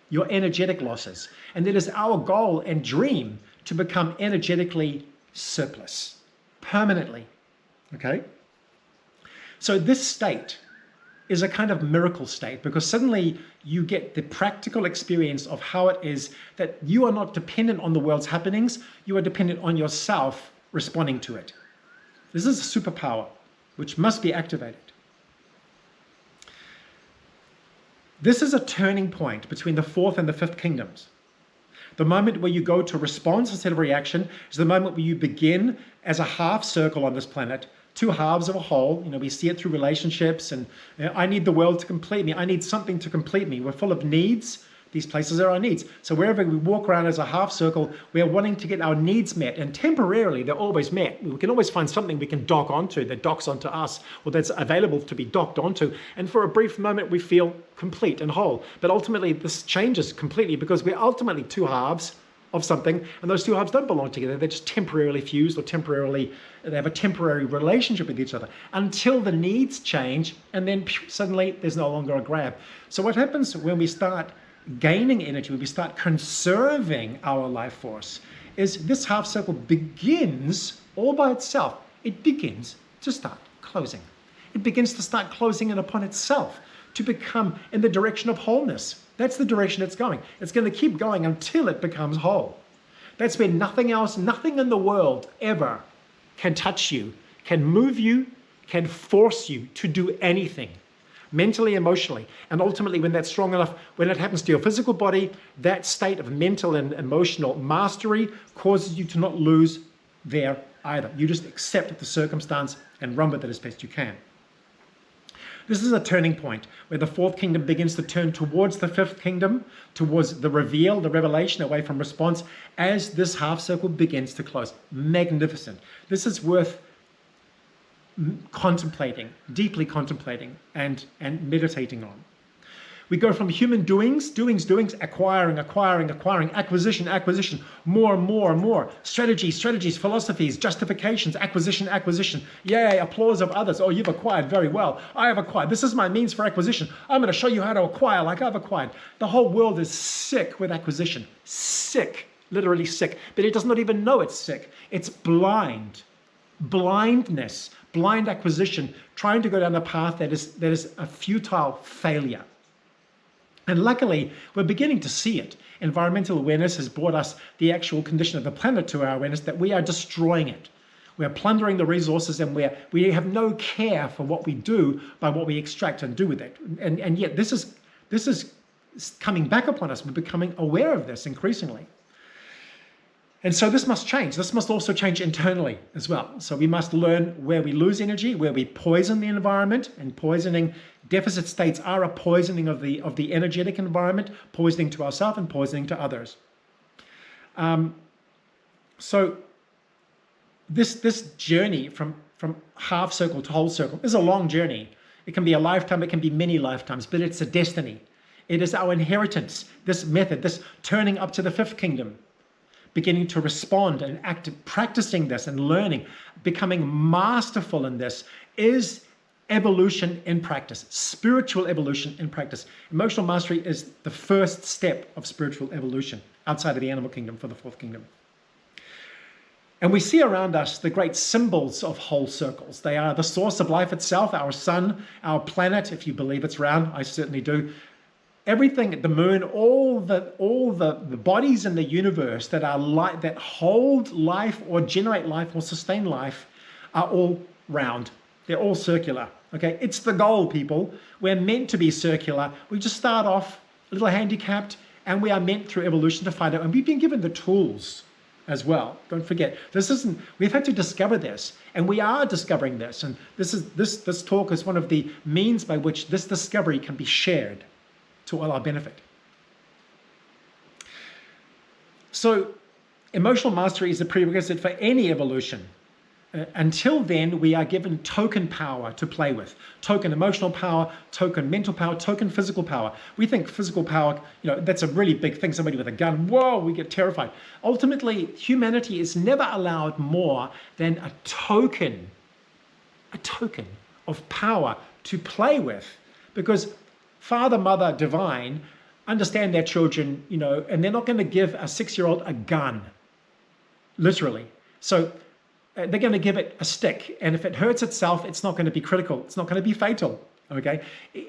your energetic losses. And it is our goal and dream to become energetically surplus, permanently, okay? So this state is a kind of miracle state, because suddenly you get the practical experience of how it is that you are not dependent on the world's happenings, you are dependent on yourself responding to it. This is a superpower which must be activated. This is a turning point between the fourth and the fifth kingdoms. The moment where you go to response instead of reaction is the moment where you begin as a half circle on this planet, two halves of a whole. You know, we see it through relationships, and I need the world to complete me. I need something to complete me. We're full of needs. These places are our needs. So wherever we walk around as a half circle, we're wanting to get our needs met, and temporarily they're always met. We can always find something we can dock onto that docks onto us, or that's available to be docked onto. And for a brief moment, we feel complete and whole. But ultimately, this changes completely, because we're ultimately two halves of something, and those two halves don't belong together. They're just temporarily fused, or they have a temporary relationship with each other until the needs change, and then suddenly there's no longer a grab. So what happens when we start gaining energy, when we start conserving our life force, is this half circle begins all by itself. It begins to start closing. It begins to start closing in upon itself to become in the direction of wholeness. That's the direction it's going. It's going to keep going until it becomes whole. That's where nothing else, nothing in the world ever can touch you, can move you, can force you to do anything, mentally, emotionally. And ultimately, when that's strong enough, when it happens to your physical body, that state of mental and emotional mastery causes you to not lose there either. You just accept the circumstance and run with it as best you can. This is a turning point where the fourth kingdom begins to turn towards the fifth kingdom, towards the reveal, the revelation, away from response, as this half circle begins to close. Magnificent. This is worth contemplating, deeply contemplating and meditating on. We go from human doings, acquiring, acquisition, more, strategies, philosophies, justifications, acquisition. Yay, applause of others. Oh, you've acquired very well. I have acquired. This is my means for acquisition. I'm going to show you how to acquire like I've acquired. The whole world is sick with acquisition. Sick, literally sick. But it does not even know it's sick. It's blind. Blindness, blind acquisition, trying to go down a path that is a futile failure. And luckily, we're beginning to see it. Environmental awareness has brought us the actual condition of the planet to our awareness that we are destroying it. We're plundering the resources, and we have no care for what we do by what we extract and do with it. And yet this is coming back upon us. We're becoming aware of this increasingly. And so this must change. This must also change internally as well. So we must learn where we lose energy, where we poison the environment, and poisoning deficit states are a poisoning of the energetic environment, poisoning to ourselves and poisoning to others. So this journey from half circle to whole circle is a long journey. It can be a lifetime, it can be many lifetimes, but it's a destiny. It is our inheritance. This method, this turning up to the fifth kingdom, beginning to respond and act, practicing this and learning, becoming masterful in this, is evolution in practice, spiritual evolution in practice. Emotional mastery is the first step of spiritual evolution outside of the animal kingdom for the fourth kingdom. And we see around us the great symbols of whole circles. They are the source of life itself, our sun, our planet, if you believe it's round, I certainly do. Everything, the moon, all the bodies in the universe that are that hold life or generate life or sustain life are all round. They're all circular. Okay, it's the goal, people. We're meant to be circular. We just start off a little handicapped, and we are meant through evolution to find out. And we've been given the tools as well. Don't forget, we've had to discover this, and we are discovering this. And this talk is one of the means by which this discovery can be shared to all our benefit. So emotional mastery is a prerequisite for any evolution. Until then, we are given token power to play with. Token emotional power, token mental power, token physical power. We think physical power, that's a really big thing. Somebody with a gun, whoa, we get terrified. Ultimately, humanity is never allowed more than a token of power to play with, because Father, Mother, Divine understand their children, and they're not going to give a 6-year-old a gun, literally. So they're going to give it a stick, and if it hurts itself, it's not going to be critical. It's not going to be fatal, okay?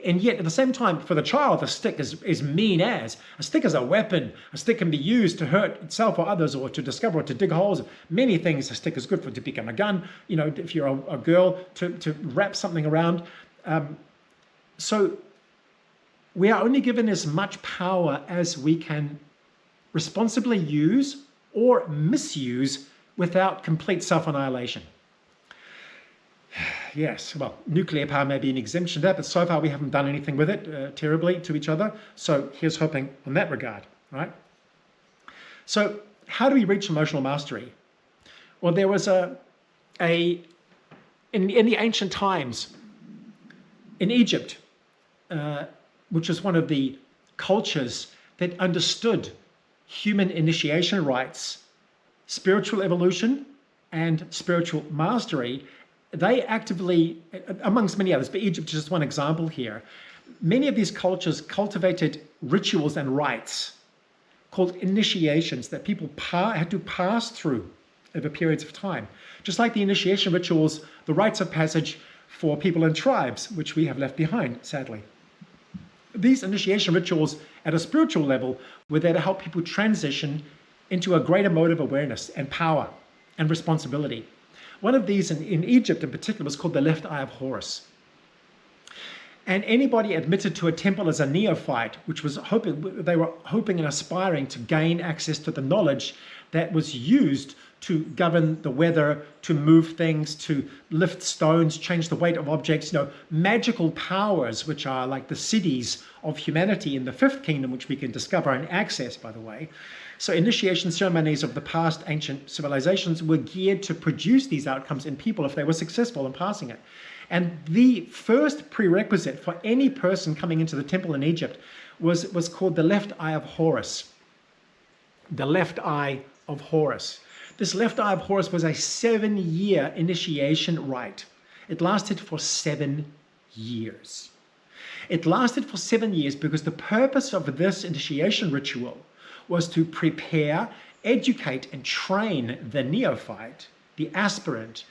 And yet, at the same time, for the child, the stick is mean as. A stick is a weapon. A stick can be used to hurt itself or others, or to discover, or to dig holes. Many things a stick is good for, to become a gun, if you're a girl, to wrap something around. So we are only given as much power as we can responsibly use or misuse without complete self-annihilation. Yes, well, nuclear power may be an exemption to that, but so far we haven't done anything with it terribly to each other. So here's hoping on that regard, right? So how do we reach emotional mastery? Well, there was in the ancient times, in Egypt, which is one of the cultures that understood human initiation rites, spiritual evolution, and spiritual mastery, they actively, amongst many others, but Egypt is just one example here, many of these cultures cultivated rituals and rites called initiations that people had to pass through over periods of time. Just like the initiation rituals, the rites of passage for people in tribes, which we have left behind, sadly. These initiation rituals at a spiritual level were there to help people transition into a greater mode of awareness and power and responsibility. One of these in Egypt in particular was called the left eye of Horus. And anybody admitted to a temple as a neophyte, which was they were hoping and aspiring to gain access to the knowledge that was used to govern the weather, to move things, to lift stones, change the weight of objects, magical powers, which are like the cities of humanity in the fifth kingdom, which we can discover and access, by the way. So initiation ceremonies of the past ancient civilizations were geared to produce these outcomes in people if they were successful in passing it. And the first prerequisite for any person coming into the temple in Egypt was called the left eye of Horus. The left eye of Horus. This left eye of Horus was a 7-year initiation rite. It lasted for 7 years. It lasted for 7 years because the purpose of this initiation ritual was to prepare, educate, and train the neophyte, the aspirant,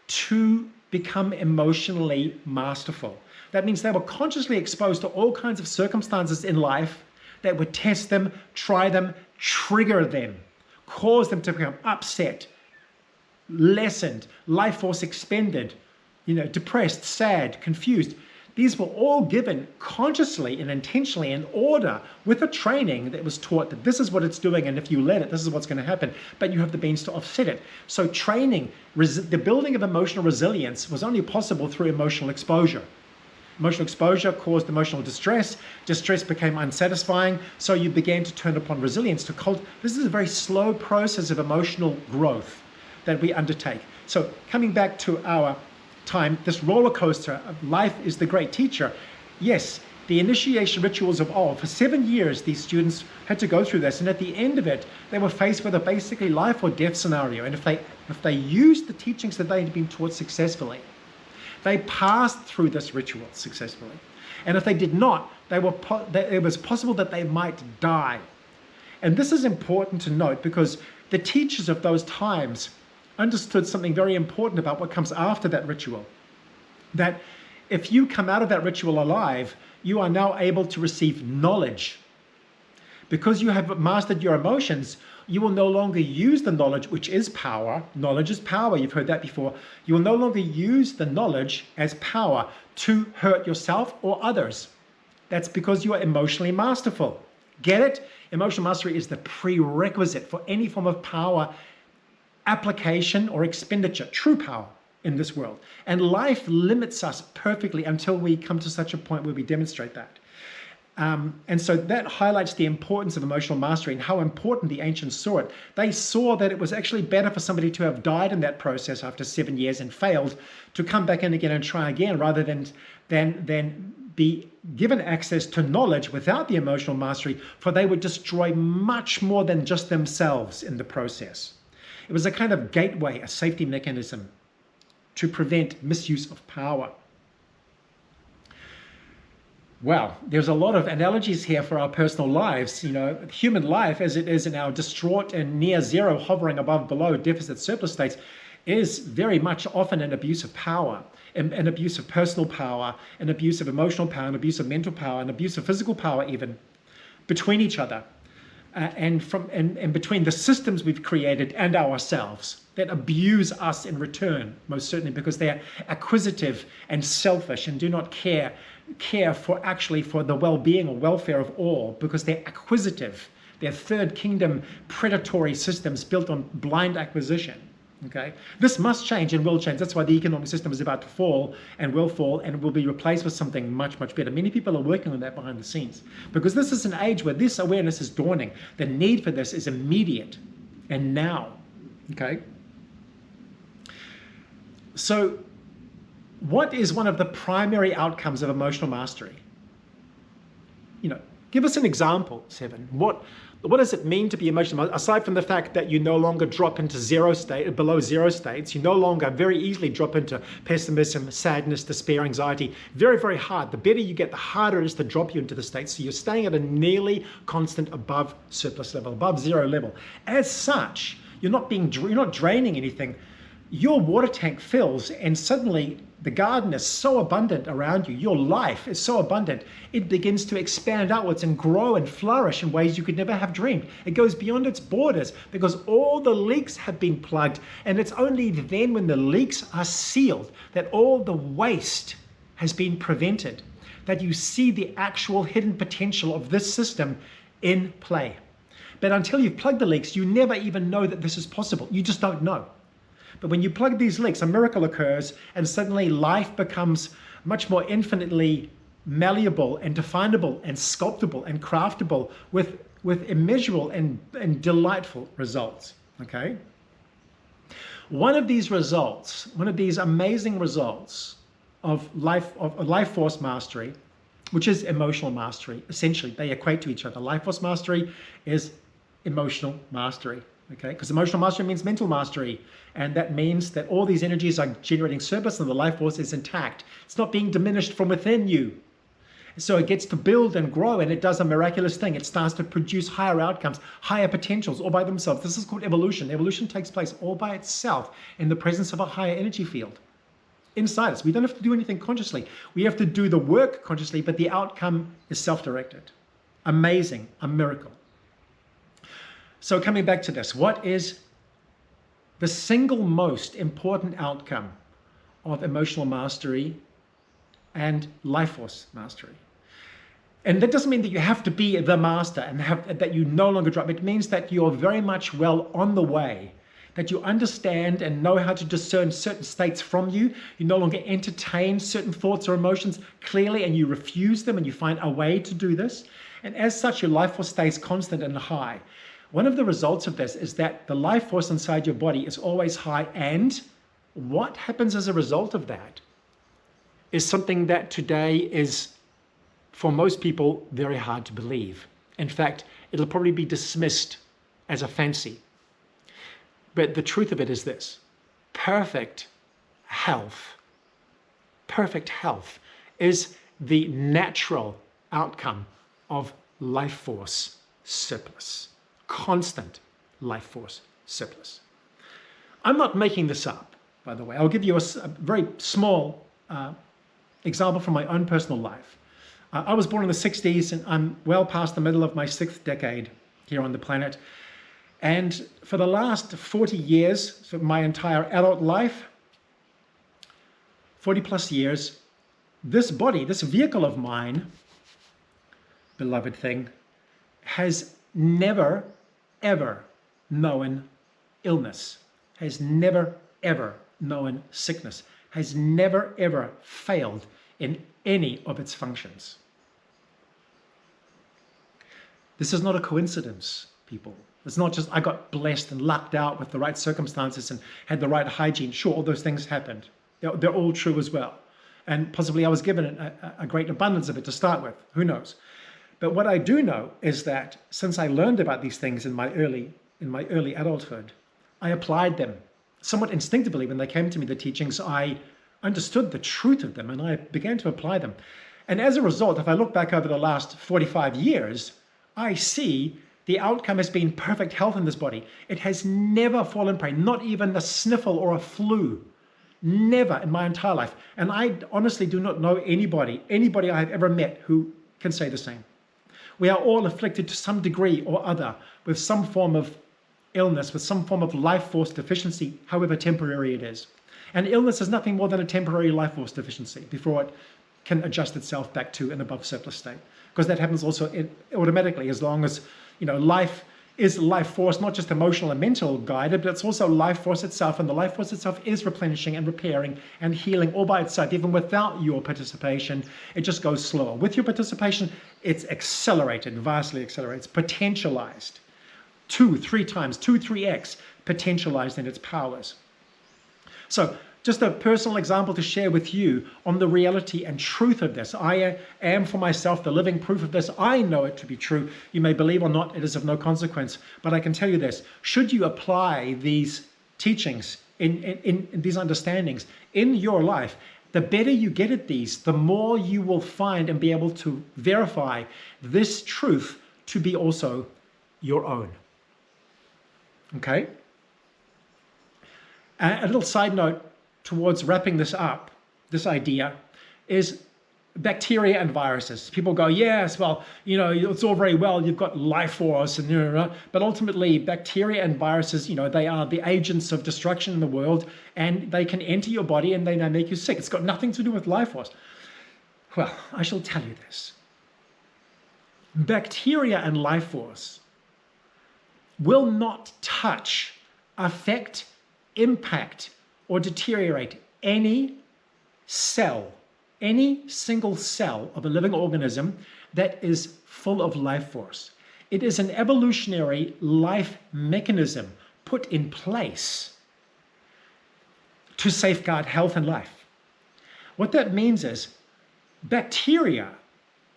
to become emotionally masterful. That means they were consciously exposed to all kinds of circumstances in life that would test them, try them, trigger them, cause them to become upset, lessened, life force expended, depressed, sad, confused. These were all given consciously and intentionally in order with a training that was taught that this is what it's doing, and if you let it, this is what's going to happen, but you have the means to offset it. So training, the building of emotional resilience was only possible through emotional exposure. Emotional exposure caused emotional distress. Distress became unsatisfying, so you began to turn upon resilience. This is a very slow process of emotional growth that we undertake. So coming back to our time, this roller coaster of life is the great teacher. Yes, the initiation rituals of old, for 7 years these students had to go through this, and at the end of it they were faced with a basically life or death scenario. And if they used the teachings that they had been taught successfully, they passed through this ritual successfully. And if they did not, it was possible that they might die. And this is important to note because the teachers of those times understood something very important about what comes after that ritual. That if you come out of that ritual alive, you are now able to receive knowledge. Because you have mastered your emotions, you will no longer use the knowledge, which is power. Knowledge is power. You've heard that before. You will no longer use the knowledge as power to hurt yourself or others. That's because you are emotionally masterful. Get it? Emotional mastery is the prerequisite for any form of power application or expenditure, true power in this world. And life limits us perfectly until we come to such a point where we demonstrate that. And so that highlights the importance of emotional mastery and how important the ancients saw it. They saw that it was actually better for somebody to have died in that process after 7 years and failed to come back in again and try again, rather than be given access to knowledge without the emotional mastery, for they would destroy much more than just themselves in the process. It was a kind of gateway, a safety mechanism to prevent misuse of power. Well, there's a lot of analogies here for our personal lives. Human life, as it is in our distraught and near zero, hovering above, below, deficit, surplus states, is very much often an abuse of power, an abuse of personal power, an abuse of emotional power, an abuse of mental power, an abuse of physical power even, between each other. And between the systems we've created and ourselves that abuse us in return, most certainly, because they're acquisitive and selfish and do not care for the well-being or welfare of all, because they're acquisitive. They're third kingdom predatory systems built on blind acquisition. Okay, this must change and will change. That's why the economic system is about to fall and will be replaced with something much, much better. Many people are working on that behind the scenes, because this is an age where this awareness is dawning. The need for this is immediate and now. Okay, so what is one of the primary outcomes of emotional mastery? Give us an example, Seven. what does it mean to be emotional? Aside from the fact that you no longer drop into below zero states, you no longer very easily drop into pessimism, sadness, despair, anxiety. Very, very hard. The better you get, the harder it is to drop you into the states. So you're staying at a nearly constant above surplus level, above zero level. As such, you're not draining anything. Your water tank fills, and suddenly the garden is so abundant around you. Your life is so abundant. It begins to expand outwards and grow and flourish in ways you could never have dreamed. It goes beyond its borders because all the leaks have been plugged, and it's only then when the leaks are sealed that all the waste has been prevented, that you see the actual hidden potential of this system in play. But until you've plugged the leaks, you never even know that this is possible. You just don't know. But when you plug these leaks, a miracle occurs, and suddenly life becomes much more infinitely malleable and definable and sculptable and craftable with immeasurable and delightful results. Okay? One of these results, one of these amazing results of life force mastery, which is emotional mastery, essentially, they equate to each other. Life force mastery is emotional mastery. Okay, because emotional mastery means mental mastery, and that means that all these energies are generating surplus and the life force is intact. It's not being diminished from within you. So it gets to build and grow, and it does a miraculous thing. It starts to produce higher outcomes, higher potentials all by themselves. This is called evolution. Evolution takes place all by itself in the presence of a higher energy field inside us. We don't have to do anything consciously. We have to do the work consciously, but the outcome is self-directed. Amazing, a miracle. So coming back to this, what is the single most important outcome of emotional mastery and life force mastery? And that doesn't mean that you have to be the master and that you no longer drop. It means that you're very much well on the way, that you understand and know how to discern certain states from you. You no longer entertain certain thoughts or emotions clearly, and you refuse them, and you find a way to do this. And as such, your life force stays constant and high. One of the results of this is that the life force inside your body is always high, and what happens as a result of that is something that today is, for most people, very hard to believe. In fact, it'll probably be dismissed as a fancy. But the truth of it is this: perfect health is the natural outcome of life force surplus. Constant life force surplus. I'm not making this up, by the way. I'll give you a very small example from my own personal life. I was born in the 60s, and I'm well past the middle of my 6th decade here on the planet. And for the last 40 years, so my entire adult life, 40 plus years, this body, this vehicle of mine, beloved thing, has never, ever known illness, has never, ever known sickness, has never, ever failed in any of its functions. This is not a coincidence, people. It's not just I got blessed and lucked out with the right circumstances and had the right hygiene. Sure, all those things happened. They're all true as well. And possibly I was given a great abundance of it to start with. Who knows? But what I do know is that since I learned about these things in my early adulthood, I applied them somewhat instinctively. When they came to me, the teachings, I understood the truth of them and I began to apply them. And as a result, if I look back over the last 45 years, I see the outcome has been perfect health in this body. It has never fallen prey, not even a sniffle or a flu. Never in my entire life. And I honestly do not know anybody I have ever met who can say the same. We are all afflicted to some degree or other with some form of illness, with some form of life force deficiency, however temporary it is. And illness is nothing more than a temporary life force deficiency before it can adjust itself back to an above surplus state. Because that happens also automatically, as long as, life is life force, not just emotional and mental guided, but it's also life force itself. And the life force itself is replenishing and repairing and healing all by itself. Even without your participation, it just goes slower. With your participation, it's accelerated, vastly accelerated, it's potentialized. 2-3 times, 2-3x potentialized in its powers. So just a personal example to share with you on the reality and truth of this. I am for myself the living proof of this. I know it to be true. You may believe or not, it is of no consequence. But I can tell you this, should you apply these teachings, in these understandings in your life, the better you get at these, the more you will find and be able to verify this truth to be also your own. Okay? A little side note towards wrapping this up, this idea, is bacteria and viruses. People go, yes, well, you know, it's all very well, you've got life force, and but ultimately bacteria and viruses, you know, they are the agents of destruction in the world, and they can enter your body and they make you sick. It's got nothing to do with life force. Well, I shall tell you this. Bacteria and life force will not touch, affect, impact, or deteriorate any cell, any single cell of a living organism that is full of life force. It is an evolutionary life mechanism put in place to safeguard health and life. What that means is bacteria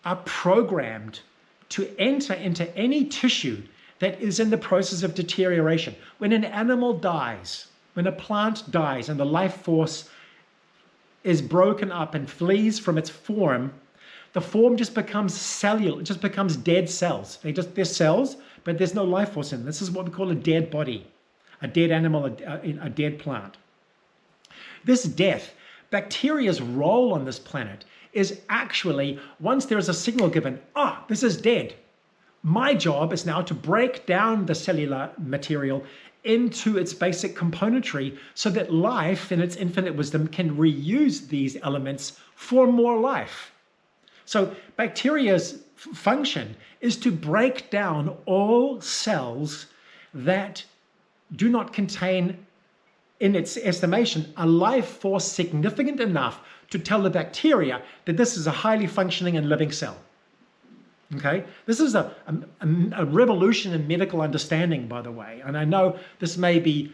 are programmed to enter into any tissue that is in the process of deterioration. When an animal dies, when a plant dies and the life force is broken up and flees from its form, the form just becomes cellular, it just becomes dead cells. They're cells, but there's no life force in them. This is what we call a dead body, a dead animal, a dead plant. This death, bacteria's role on this planet is actually, once there is a signal given, this is dead. My job is now to break down the cellular material into its basic componentry so that life in its infinite wisdom can reuse these elements for more life. So bacteria's function is to break down all cells that do not contain, in its estimation, a life force significant enough to tell the bacteria that this is a highly functioning and living cell. Okay, this is a revolution in medical understanding, by the way. And I know this may be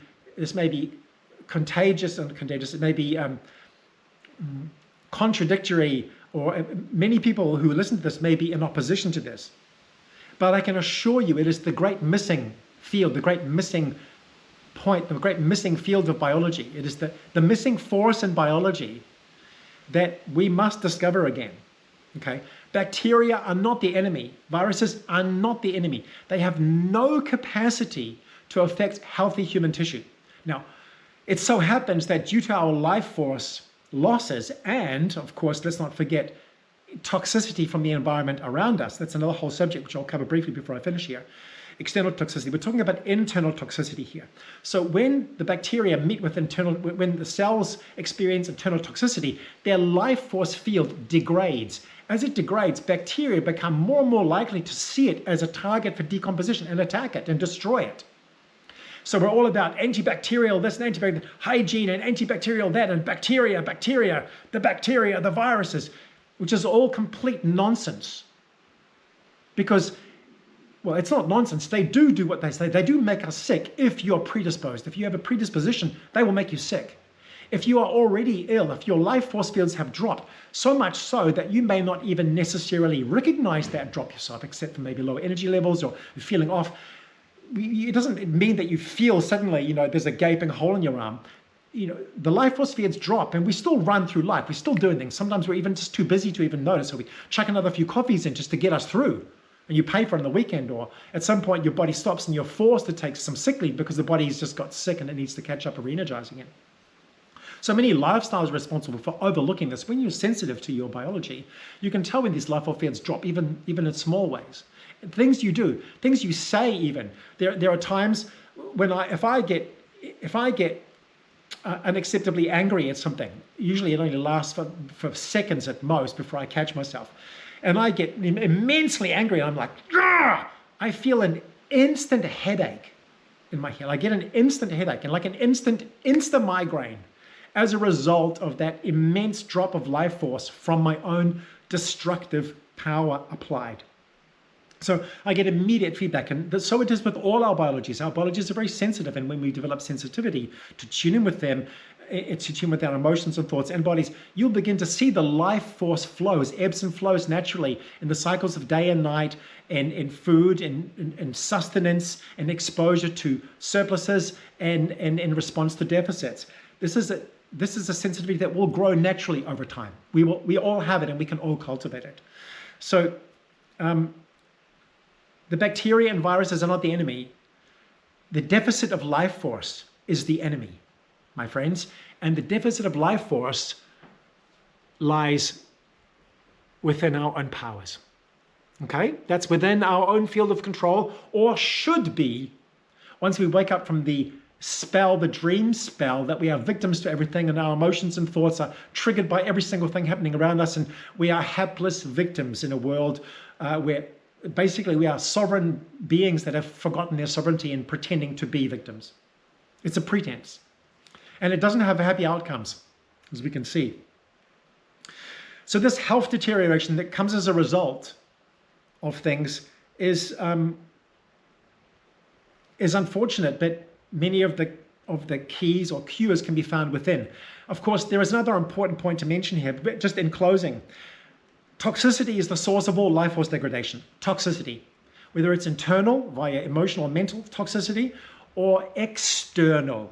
contagious. It may be contradictory, or many people who listen to this may be in opposition to this. But I can assure you, it is the great missing field, the great missing point, the great missing field of biology. It is the missing force in biology that we must discover again. Okay, bacteria are not the enemy. Viruses are not the enemy. They have no capacity to affect healthy human tissue. Now, it so happens that due to our life force losses, and of course, let's not forget toxicity from the environment around us. That's another whole subject, which I'll cover briefly before I finish here. External toxicity. We're talking about internal toxicity here. So when the bacteria meet with when the cells experience internal toxicity, their life force field degrades. As it degrades, bacteria become more and more likely to see it as a target for decomposition and attack it and destroy it. So we're all about antibacterial this and antibacterial hygiene and antibacterial that and bacteria, the viruses, which is all complete nonsense. Because, well, it's not nonsense. They do what they say. They do make us sick if you're predisposed. If you have a predisposition, they will make you sick. If you are already ill, if your life force fields have dropped, so much so that you may not even necessarily recognize that drop yourself, except for maybe lower energy levels or feeling off. It doesn't mean that you feel suddenly, there's a gaping hole in your arm. The life force fields drop and we still run through life. We're still doing things. Sometimes we're even just too busy to even notice. So we chuck another few coffees in just to get us through. And you pay for it on the weekend, or at some point your body stops and you're forced to take some sick leave because the body's just got sick and it needs to catch up and re-energize again. So many lifestyles are responsible for overlooking this. When you're sensitive to your biology, you can tell when these life force fields drop, even in small ways. Things you do, things you say even. There are times when if I get unacceptably angry at something, usually it only lasts for seconds at most before I catch myself. And I get immensely angry. I'm like, Argh! I feel an instant headache in my head. I get an instant headache and like an insta migraine as a result of that immense drop of life force from my own destructive power applied. So I get immediate feedback, and so it is with all our biologies. Our biologies are very sensitive, and when we develop sensitivity to tune in with them, it's in tune with our emotions and thoughts and bodies, you'll begin to see the life force flows, ebbs and flows naturally in the cycles of day and night, and in food and sustenance and exposure to surpluses and in response to deficits. This is a sensitivity that will grow naturally over time. We all have it, and we can all cultivate it. So the bacteria and viruses are not the enemy. The deficit of life force is the enemy, my friends. And the deficit of life force lies within our own powers. Okay? That's within our own field of control, or should be, once we wake up from the spell, the dream spell, that we are victims to everything, and our emotions and thoughts are triggered by every single thing happening around us, and we are helpless victims in a world where basically we are sovereign beings that have forgotten their sovereignty and pretending to be victims. It's a pretense. And it doesn't have happy outcomes, as we can see. So this health deterioration that comes as a result of things is unfortunate, but many of the keys or cures can be found within. Of course, there is another important point to mention here, but just in closing. Toxicity is the source of all life force degradation. Toxicity, whether it's internal via emotional or mental toxicity, or external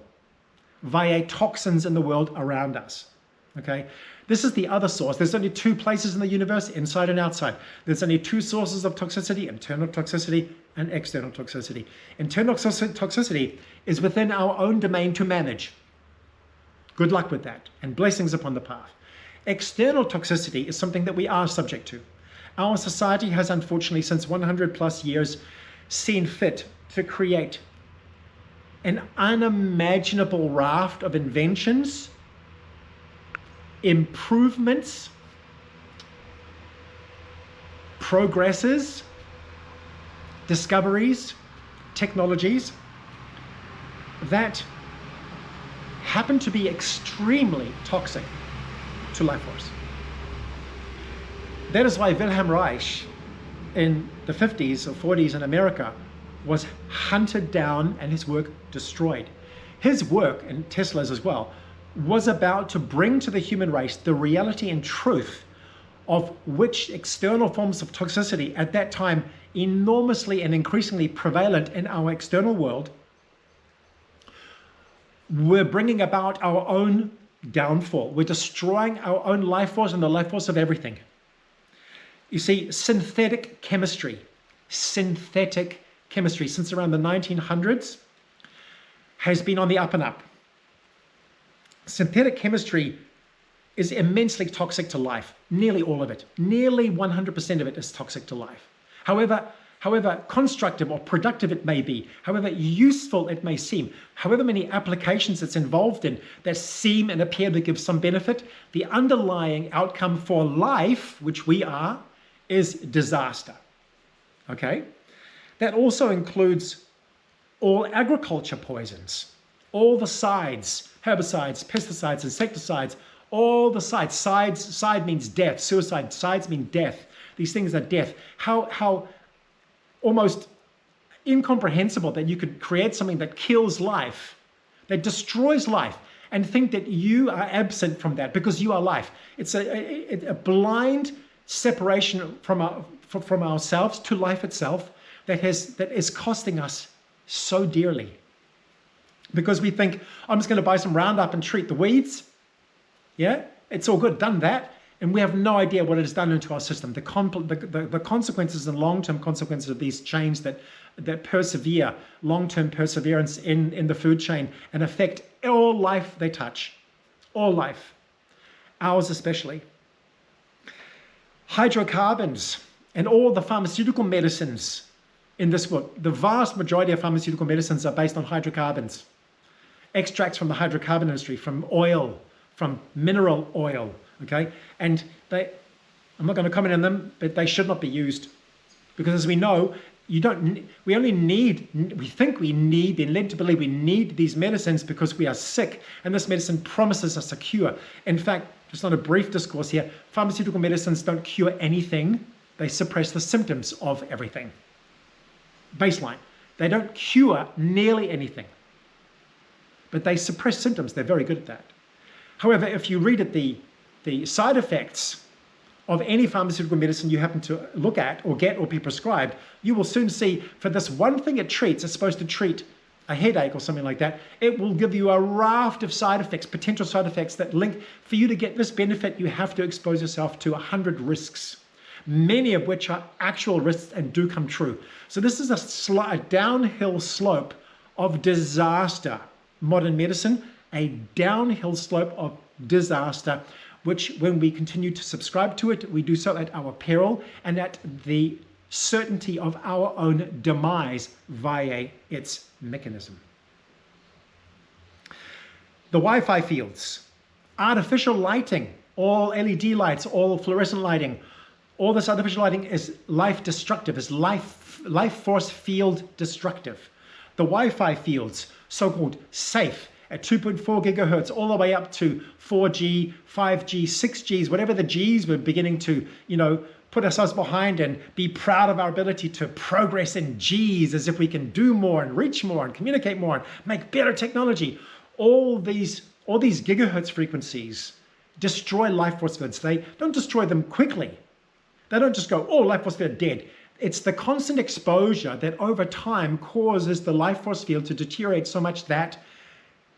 via toxins in the world around us. Okay, this is the other source. There's only two places in the universe, inside and outside. There's only two sources of toxicity: internal toxicity and external toxicity. Internal toxicity is within our own domain to manage. Good luck with that, and blessings upon the path. External toxicity is something that we are subject to. Our society has, unfortunately, since 100 plus years, seen fit to create an unimaginable raft of inventions, improvements, progresses, discoveries, technologies that happen to be extremely toxic to life force. That is why Wilhelm Reich in the 50s or 40s in America was hunted down and his work destroyed. His work, and Tesla's as well, was about to bring to the human race the reality and truth of which external forms of toxicity at that time enormously and increasingly prevalent in our external world were bringing about our own downfall. We're destroying our own life force and the life force of everything. You see, synthetic chemistry since around the 1900s has been on the up and up. Synthetic chemistry is immensely toxic to life. Nearly all of it. Nearly 100% of it is toxic to life. However constructive or productive it may be, however useful it may seem, however many applications it's involved in that seem and appear to give some benefit, the underlying outcome for life, which we are, is disaster. Okay? That also includes all agriculture poisons, all the sides, herbicides, pesticides, insecticides, all the sides. Side means death, suicide, sides mean death. These things are death. How almost incomprehensible that you could create something that kills life, that destroys life, and think that you are absent from that because you are life. It's a blind separation from ourselves to life itself that is costing us so dearly. Because we think, I'm just going to buy some Roundup and treat the weeds. Yeah, it's all good, done that. And we have no idea what it has done into our system. The consequences and long-term consequences of these chains that persevere, long-term perseverance in the food chain, and affect all life they touch. All life. Ours especially. Hydrocarbons and all the pharmaceutical medicines in this book, the vast majority of pharmaceutical medicines are based on hydrocarbons. Extracts from the hydrocarbon industry, from oil, from mineral oil. Okay, and I'm not going to comment on them, but they should not be used, because as we know, we think we need, they're led to believe we need these medicines because we are sick, and this medicine promises us a cure. In fact, just on a brief discourse here, pharmaceutical medicines don't cure anything, they suppress the symptoms of everything. Baseline, they don't cure nearly anything, but they suppress symptoms. They're very good at that. However, if you read at the side effects of any pharmaceutical medicine you happen to look at or get or be prescribed, you will soon see for this one thing it treats, it's supposed to treat a headache or something like that, it will give you a raft of side effects, potential side effects that link. For you to get this benefit, you have to expose yourself to 100 risks, many of which are actual risks and do come true. So this is a downhill slope of disaster. Modern medicine, a downhill slope of disaster, which when we continue to subscribe to it, we do so at our peril and at the certainty of our own demise via its mechanism. The Wi-Fi fields, artificial lighting, all LED lights, all fluorescent lighting, all this artificial lighting is life destructive, is life force field destructive. The Wi-Fi fields, so-called safe, at 2.4 gigahertz all the way up to 4G, 5G, 6Gs, whatever the Gs we're beginning to, put ourselves behind and be proud of our ability to progress in Gs as if we can do more and reach more and communicate more and make better technology. All these gigahertz frequencies destroy life force fields. They don't destroy them quickly. They don't just go, oh, life force field dead. It's the constant exposure that over time causes the life force field to deteriorate so much that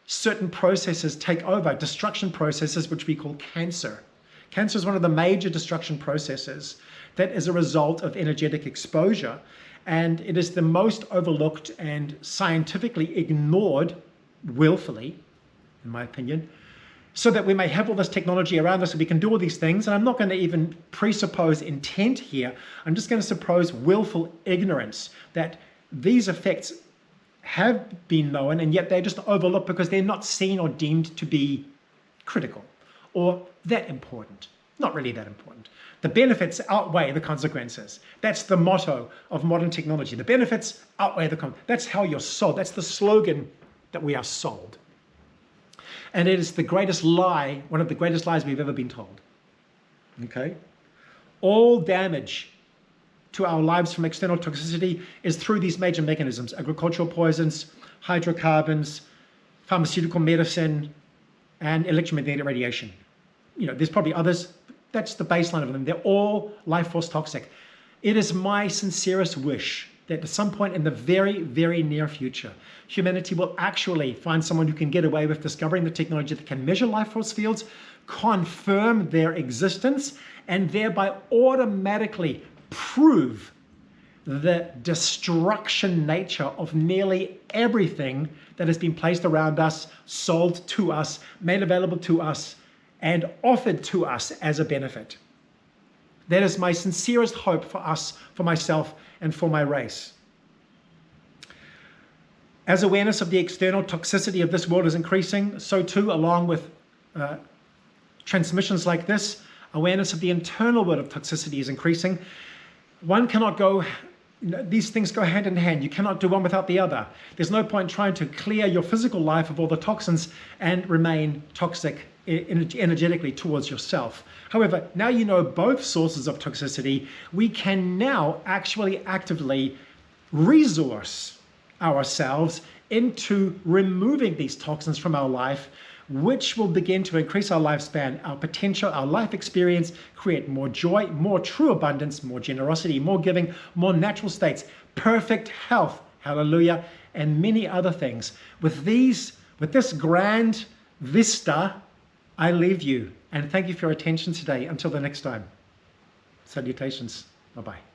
certain processes take over, destruction processes, which we call cancer. Cancer is one of the major destruction processes that is a result of energetic exposure, and it is the most overlooked and scientifically ignored willfully, in my opinion, so that we may have all this technology around us and we can do all these things. And I'm not going to even presuppose intent here. I'm just going to suppose willful ignorance that these effects have been known and yet they're just overlooked because they're not seen or deemed to be critical or that important. Not really that important. The benefits outweigh the consequences. That's the motto of modern technology. The benefits outweigh the consequences. That's how you're sold. That's the slogan that we are sold. And it is the greatest lie, one of the greatest lies we've ever been told. Okay? All damage to our lives from external toxicity is through these major mechanisms: agricultural poisons, hydrocarbons, pharmaceutical medicine, and electromagnetic radiation. There's probably others. That's the baseline of them. They're all life force toxic. It is my sincerest wish that at some point in the very, very near future, humanity will actually find someone who can get away with discovering the technology that can measure life force fields, confirm their existence, and thereby automatically prove the destruction nature of nearly everything that has been placed around us, sold to us, made available to us, and offered to us as a benefit. That is my sincerest hope for us, for myself, and for my race. As awareness of the external toxicity of this world is increasing, so too, along with transmissions like this, awareness of the internal world of toxicity is increasing. One cannot go, these things go hand in hand. You cannot do one without the other. There's no point trying to clear your physical life of all the toxins and remain toxic energetically towards yourself. However, now you know both sources of toxicity, we can now actually actively resource ourselves into removing these toxins from our life, which will begin to increase our lifespan, our potential, our life experience, create more joy, more true abundance, more generosity, more giving, more natural states, perfect health, hallelujah, and many other things. With this grand vista, I leave you and thank you for your attention today. Until the next time. Salutations. Bye-bye.